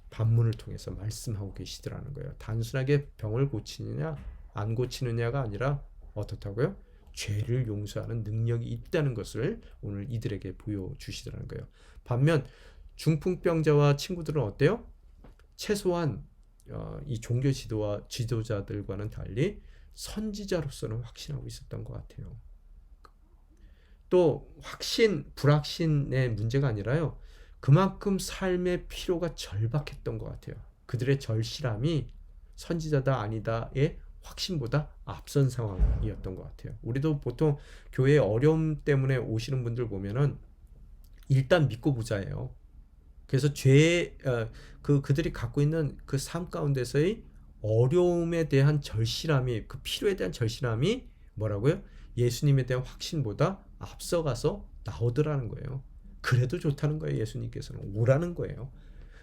반문을 통해서 말씀하고 계시더라는 거예요. 단순하게 병을 고치느냐 안 고치느냐가 아니라 어떻다고요? 죄를 용서하는 능력이 있다는 것을 오늘 이들에게 보여주시더라는 거예요. 반면 중풍병자와 친구들은 어때요? 최소한 이 종교 지도자들과는 달리 선지자로서는 확신하고 있었던 것 같아요. 또 확신, 불확신의 문제가 아니라요. 그만큼 삶의 피로가 절박했던 것 같아요. 그들의 절실함이 선지자다 아니다의 확신보다 앞선 상황이었던 것 같아요. 우리도 보통 교회의 어려움 때문에 오시는 분들 보면은 일단 믿고 보자예요. 그래서 그들이 갖고 있는 그 삶 가운데서의 어려움에 대한 절실함이, 그 필요에 대한 절실함이 뭐라고요? 예수님에 대한 확신보다 앞서가서 나오더라는 거예요. 그래도 좋다는 거예요. 예수님께서는 오라는 거예요.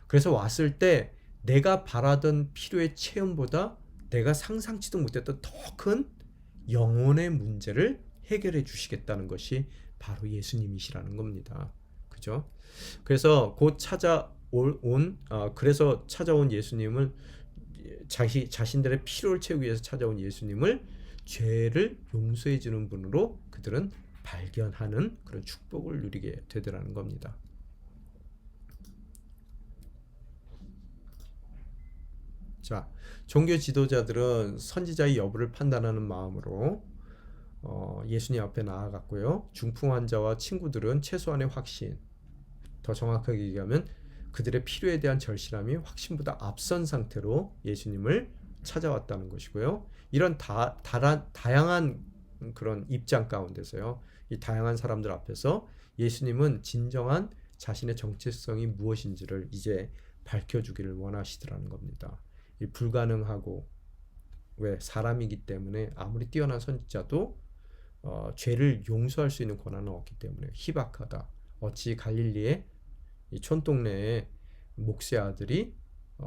그래서 왔을 때 내가 바라던 필요의 체험보다 내가 상상치도 못했던 더 큰 영혼의 문제를 해결해 주시겠다는 것이 바로 예수님이시라는 겁니다. 그죠? 그래서 그래서 찾아온 예수님을 자신들의 필요를 채우기 위해서 찾아온 예수님을 죄를 용서해 주는 분으로 그들은 발견하는 그런 축복을 누리게 되더라는 겁니다. 자, 종교 지도자들은 선지자의 여부를 판단하는 마음으로 예수님 앞에 나아갔고요. 중풍 환자와 친구들은 최소한의 확신, 더 정확하게 얘기하면 그들의 필요에 대한 절실함이 확신보다 앞선 상태로 예수님을 찾아왔다는 것이고요. 이런 다양한 그런 입장 가운데서요. 이 다양한 사람들 앞에서 예수님은 진정한 자신의 정체성이 무엇인지를 이제 밝혀주기를 원하시더라는 겁니다. 이 불가능하고, 왜 사람이기 때문에 아무리 뛰어난 선지자도 죄를 용서할 수 있는 권한은 없기 때문에 희박하다. 어찌 갈릴리의 이 촌동네의 목세 아들이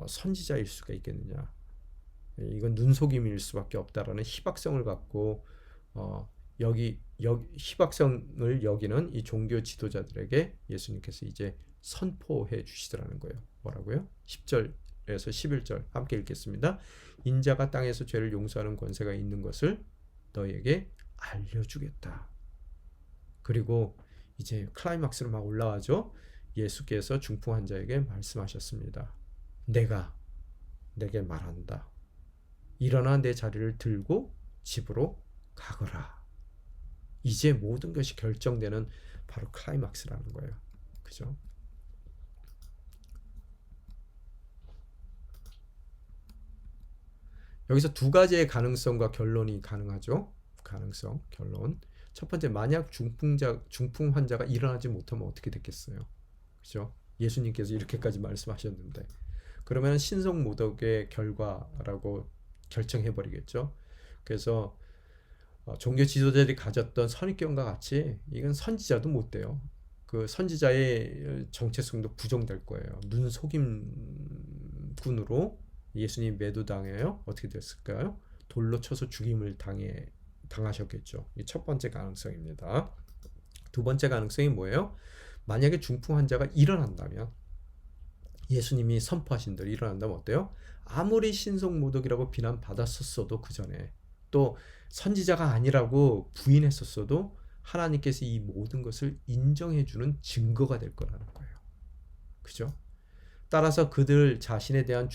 선지자일 수가 있겠느냐. 이건 눈속임일 수밖에 없다라는 희박성을 갖고 희박성을 여기는 이 종교 지도자들에게 예수님께서 이제 선포해 주시더라는 거예요. 뭐라고요? 10절 11절 함께 읽겠습니다. 인자가 땅에서 죄를 용서하는 권세가 있는 것을 너희에게 알려주겠다. 그리고 이제 클라이막스로 막 올라가죠. 예수께서 중풍 환자에게 말씀하셨습니다. 내가 내게 말한다. 일어나 내 자리를 들고 집으로 가거라. 이제 모든 것이 결정되는 바로 클라이막스라는 거예요. 그죠? 여기서 두 가지의 가능성과 결론이 가능하죠. 가능성, 결론. 첫 번째, 만약 중풍 환자가 일어나지 못하면 어떻게 됐겠어요? 그죠? 예수님께서 이렇게까지 말씀하셨는데. 그러면 신성 모독의 결과라고 결정해 버리겠죠. 그래서 종교 지도자들이 가졌던 선입견과 같이 이건 선지자도 못 돼요. 그 선지자의 정체성도 부정될 거예요. 눈속임꾼으로 예수님 매도당해요. 어떻게 됐을까요? 돌로 쳐서 죽임을 당하셨겠죠. 이 첫 번째 가능성입니다. 두 번째 가능성이 뭐예요? 만약에 중풍 환자가 일어난다면, 예수님이 선포하신 대로 일어난다면 어때요? 아무리 신성모독이라고 비난받았었어도 그 전에, 또 선지자가 아니라고 부인했었어도 하나님께서 이 모든 것을 인정해주는 증거가 될 거라는 거예요. 그죠? 따라서 그들 자신에 대한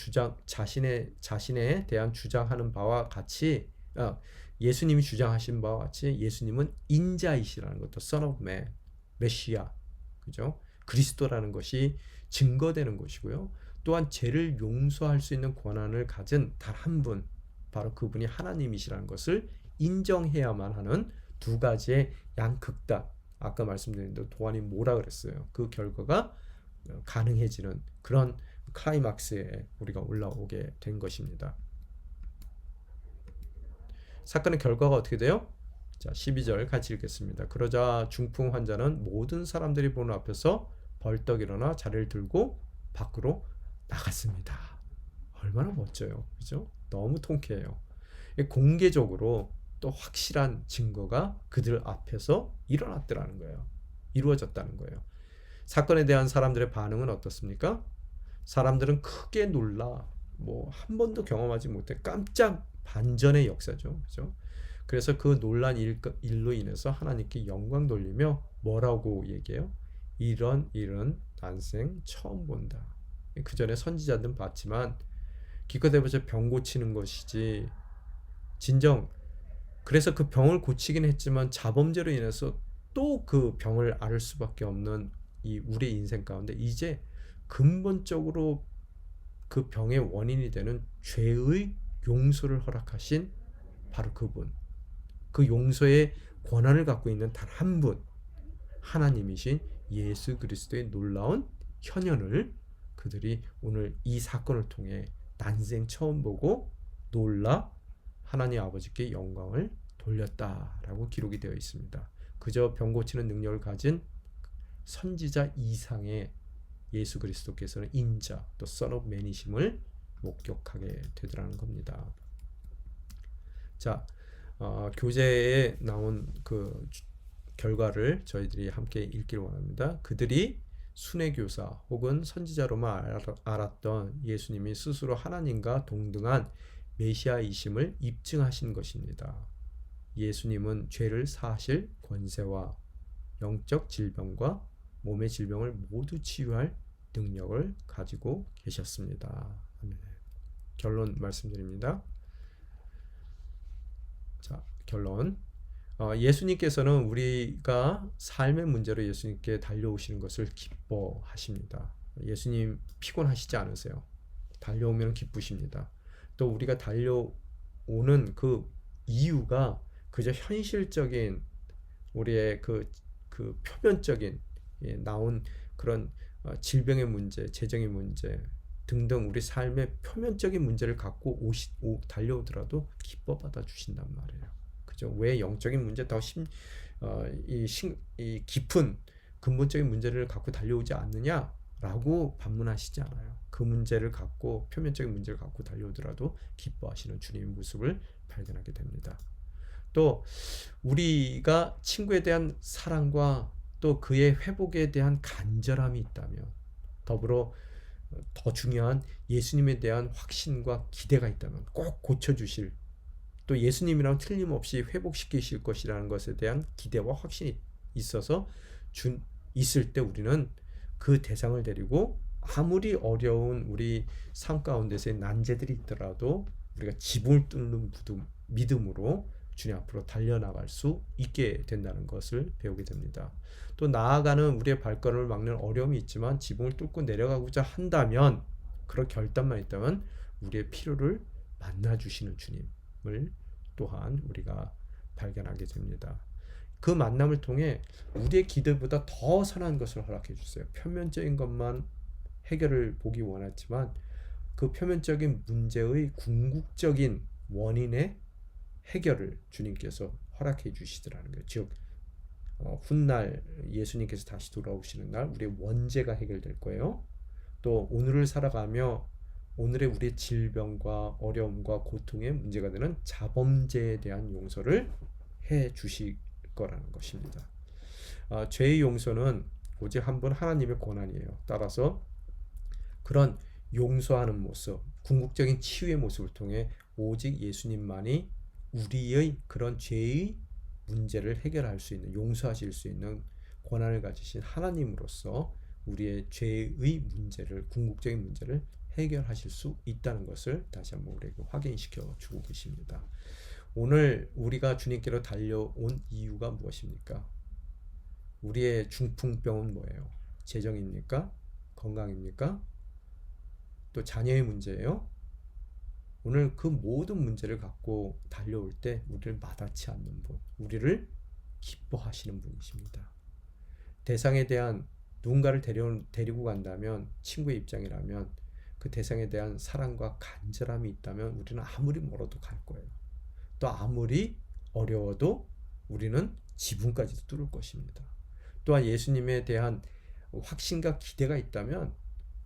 자신에 대한 주장하는 바와 같이, 예수님이 주장하신 바와 같이 예수님은 인자이시라는 것도 Son of Man, 메시아, 그죠? 그리스도라는 것이 증거되는 것이고요. 또한 죄를 용서할 수 있는 권한을 가진 단 한 분, 바로 그분이 하나님이시라는 것을 인정해야만 하는 두 가지의 양극단. 아까 말씀드린 대로 도안이 뭐라 그랬어요? 그 결과가 가능해지는 그런 클라이막스에 우리가 올라오게 된 것입니다. 사건의 결과가 어떻게 돼요? 자, 12절 같이 읽겠습니다. 그러자 중풍 환자는 모든 사람들이 보는 앞에서 벌떡 일어나 자리를 들고 밖으로 나갔습니다. 얼마나 멋져요. 그죠? 너무 통쾌해요. 공개적으로 또 확실한 증거가 그들 앞에서 일어났더라는 거예요. 이루어졌다는 거예요. 사건에 대한 사람들의 반응은 어떻습니까? 사람들은 크게 놀라, 한 번도 경험하지 못해 깜짝 반전의 역사죠. 그죠? 그래서 그 놀란 일로 인해서 하나님께 영광 돌리며 뭐라고 얘기해요? 이런 일은 난생 처음 본다. 그 전에 선지자들은 봤지만 기껏 해보자 병 고치는 것이지, 진정 그래서 그 병을 고치긴 했지만 자범죄로 인해서 또 그 병을 앓을 수밖에 없는 이 우리의 인생 가운데 이제 근본적으로 그 병의 원인이 되는 죄의 용서를 허락하신 바로 그분, 그 용서의 권한을 갖고 있는 단 한 분, 하나님이신 예수 그리스도의 놀라운 현현을 그들이 오늘 이 사건을 통해 난생 처음 보고 놀라 하나님 아버지께 영광을 돌렸다라고 기록이 되어 있습니다. 그저 병 고치는 능력을 가진 선지자 이상의 예수 그리스도께서는 인자, 또 Son of Man이심을 목격하게 되더라는 겁니다. 자, 교재에 나온 그 결과를 저희들이 함께 읽기를 원합니다. 그들이 순회교사 혹은 선지자로만 알았던 예수님이 스스로 하나님과 동등한 메시아이심을 입증하신 것입니다. 예수님은 죄를 사하실 권세와 영적 질병과 몸의 질병을 모두 치유할 능력을 가지고 계셨습니다. 아멘. 결론 말씀드립니다. 자, 결론. 예수님께서는 우리가 삶의 문제로 예수님께 달려오시는 것을 기뻐하십니다. 예수님 피곤하시지 않으세요. 달려오면 기쁘십니다. 또 우리가 달려오는 그 이유가 그저 현실적인 우리의 그 표면적인 나온 그런 질병의 문제, 재정의 문제 등등 우리 삶의 표면적인 문제를 갖고 달려오더라도 기뻐 받아 주신단 말이에요. 그죠? 왜 영적인 문제 더 이 깊은 근본적인 문제를 갖고 달려오지 않느냐라고 반문하시지 않아요. 그 문제를 갖고 표면적인 문제를 갖고 달려오더라도 기뻐하시는 주님의 모습을 발견하게 됩니다. 또 우리가 친구에 대한 사랑과 또 그의 회복에 대한 간절함이 있다면, 더불어 더 중요한 예수님에 대한 확신과 기대가 있다면 꼭 고쳐주실, 또 예수님이랑 틀림없이 회복시키실 것이라는 것에 대한 기대와 확신이 있어서 있을 때 우리는 그 대상을 데리고 아무리 어려운 우리 삶 가운데서의 난제들이 있더라도 우리가 지붕을 뚫는 믿음으로 주님 앞으로 달려나갈 수 있게 된다는 것을 배우게 됩니다. 또 나아가는 우리의 발걸음을 막는 어려움이 있지만 지붕을 뚫고 내려가고자 한다면, 그런 결단만 있다면 우리의 필요를 만나주시는 주님을 또한 우리가 발견하게 됩니다. 그 만남을 통해 우리의 기대보다 더 선한 것을 허락해 주세요. 표면적인 것만 해결을 보기 원했지만 그 표면적인 문제의 궁극적인 원인의 해결을 주님께서 허락해 주시더라는 거예요. 즉 훗날 예수님께서 다시 돌아오시는 날 우리의 원죄가 해결될 거예요. 또 오늘을 살아가며 오늘의 우리의 질병과 어려움과 고통의 문제가 되는 자범죄에 대한 용서를 해 주실 거라는 것입니다. 죄의 용서는 오직 한 분 하나님의 권한이에요. 따라서 그런 용서하는 모습, 궁극적인 치유의 모습을 통해 오직 예수님만이 우리의 그런 죄의 문제를 해결할 수 있는, 용서하실 수 있는 권한을 가지신 하나님으로서 우리의 죄의 문제를, 궁극적인 문제를 해결하실 수 있다는 것을 다시 한번 우리에게 확인시켜 주고 계십니다. 오늘 우리가 주님께로 달려온 이유가 무엇입니까? 우리의 중풍병은 뭐예요? 재정입니까? 건강입니까? 또 자녀의 문제예요? 오늘 그 모든 문제를 갖고 달려올 때 우리를 마다치 않는 분, 우리를 기뻐하시는 분이십니다. 대상에 대한 누군가를 데리고 간다면, 친구의 입장이라면 그 대상에 대한 사랑과 간절함이 있다면 우리는 아무리 멀어도 갈 거예요. 또 아무리 어려워도 우리는 지붕까지도 뚫을 것입니다. 또한 예수님에 대한 확신과 기대가 있다면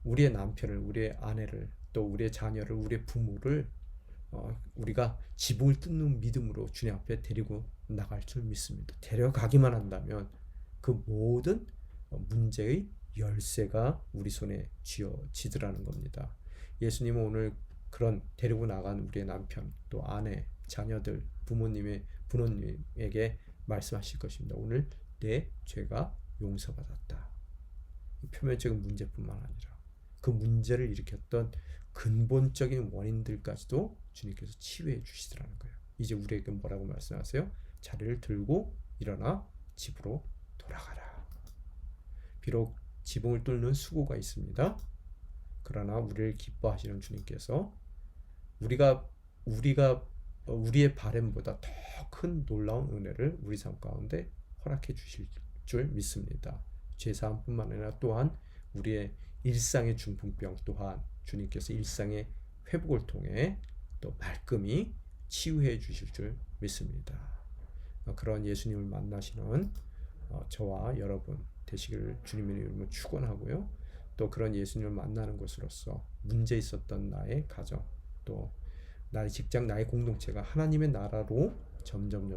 우리의 남편을, 우리의 아내를, 또 우리의 자녀를, 우리의 부모를 우리가 지붕을 뚫는 믿음으로 주님 앞에 데리고 나갈 줄 믿습니다. 데려가기만 한다면 그 모든 문제의 열쇠가 우리 손에 쥐어지더라는 겁니다. 예수님은 오늘 그런 데리고 나간 우리의 남편, 또 아내, 자녀들, 부모님에게 말씀하실 것입니다. 오늘 내 죄가 용서받았다. 표면적인 문제뿐만 아니라 그 문제를 일으켰던 근본적인 원인들까지도 주님께서 치유해 주시더라는 거예요. 이제 우리에게 뭐라고 말씀하세요? 자리를 들고 일어나 집으로 돌아가라. 비록 지붕을 뚫는 수고가 있습니다. 그러나 우리를 기뻐하시는 주님께서 우리의 바램보다 더 큰 놀라운 은혜를 우리 삶 가운데 허락해 주실 줄 믿습니다. 죄사함뿐만 아니라 또한 우리의 일상의 중풍병 또한 주님께서 일상의 회복을 통해 또 말끔히 치유해 주실 줄 믿습니다. 그런 예수님을 만나시는 저와 여러분 되시기를 주님의 이름으로 축원하고요. 또 그런 예수님을 만나는 것으로서 문제 있었던 나의 가정, 또 나의 직장, 나의 공동체가 하나님의 나라로 점점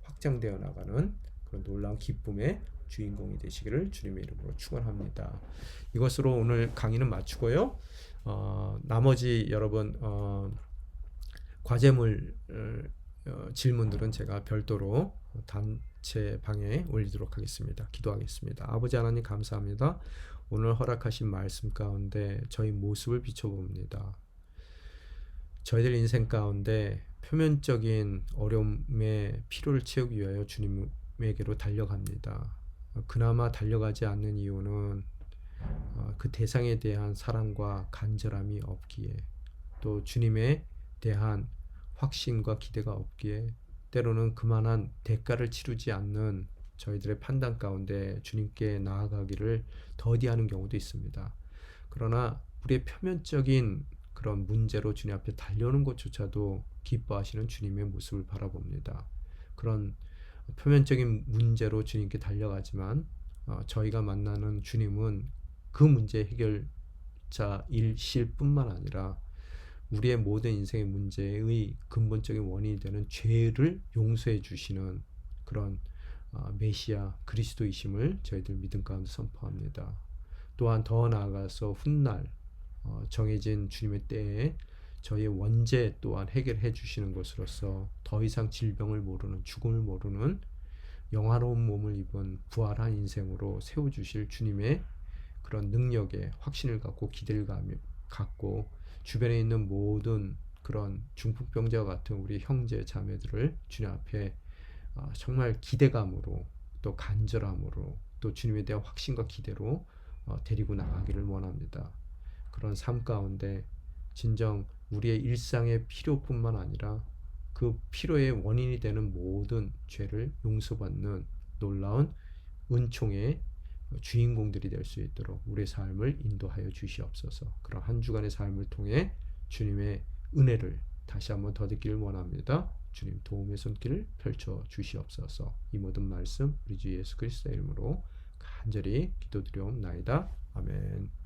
확장되어 나가는 그런 놀라운 기쁨의 주인공이 되시기를 주님의 이름으로 축원합니다. 이것으로 오늘 강의는 마치고요. 나머지 여러분 과제물 질문들은 제가 별도로 단체 방에 올리도록 하겠습니다. 기도하겠습니다. 아버지 하나님 감사합니다. 오늘 허락하신 말씀 가운데 저희 모습을 비춰봅니다. 저희들 인생 가운데 표면적인 어려움의 필요를 채우기 위하여 주님에게로 달려갑니다. 그나마 달려가지 않는 이유는 그 대상에 대한 사랑과 간절함이 없기에, 또 주님에 대한 확신과 기대가 없기에, 때로는 그만한 대가를 치르지 않는 저희들의 판단 가운데 주님께 나아가기를 더디하는 경우도 있습니다. 그러나 우리의 표면적인 그런 문제로 주님 앞에 달려오는 것조차도 기뻐하시는 주님의 모습을 바라봅니다. 그런 표면적인 문제로 주님께 달려가지만 저희가 만나는 주님은 그 문제 해결자이실 뿐만 아니라 우리의 모든 인생의 문제의 근본적인 원인이 되는 죄를 용서해 주시는 그런 메시아 그리스도이심을 저희들 믿음 가운데 선포합니다. 또한 더 나아가서 훗날 정해진 주님의 때에 저희의 원죄 또한 해결해 주시는 것으로서 더 이상 질병을 모르는, 죽음을 모르는 영화로운 몸을 입은 부활한 인생으로 세워주실 주님의 그런 능력에 확신을 갖고 기대를 갖고 주변에 있는 모든 그런 중풍병자와 같은 우리 형제 자매들을 주님 앞에 정말 기대감으로 또 간절함으로 또 주님에 대한 확신과 기대로 데리고 나가기를 원합니다. 그런 삶 가운데 진정 우리의 일상의 필요뿐만 아니라 그 필요의 원인이 되는 모든 죄를 용서받는 놀라운 은총의 주인공들이 될 수 있도록 우리의 삶을 인도하여 주시옵소서. 그런 한 주간의 삶을 통해 주님의 은혜를 다시 한번 더 듣기를 원합니다. 주님 도움의 손길을 펼쳐 주시옵소서. 이 모든 말씀 우리 주 예수 그리스도의 이름으로 간절히 기도드리옵나이다. 아멘.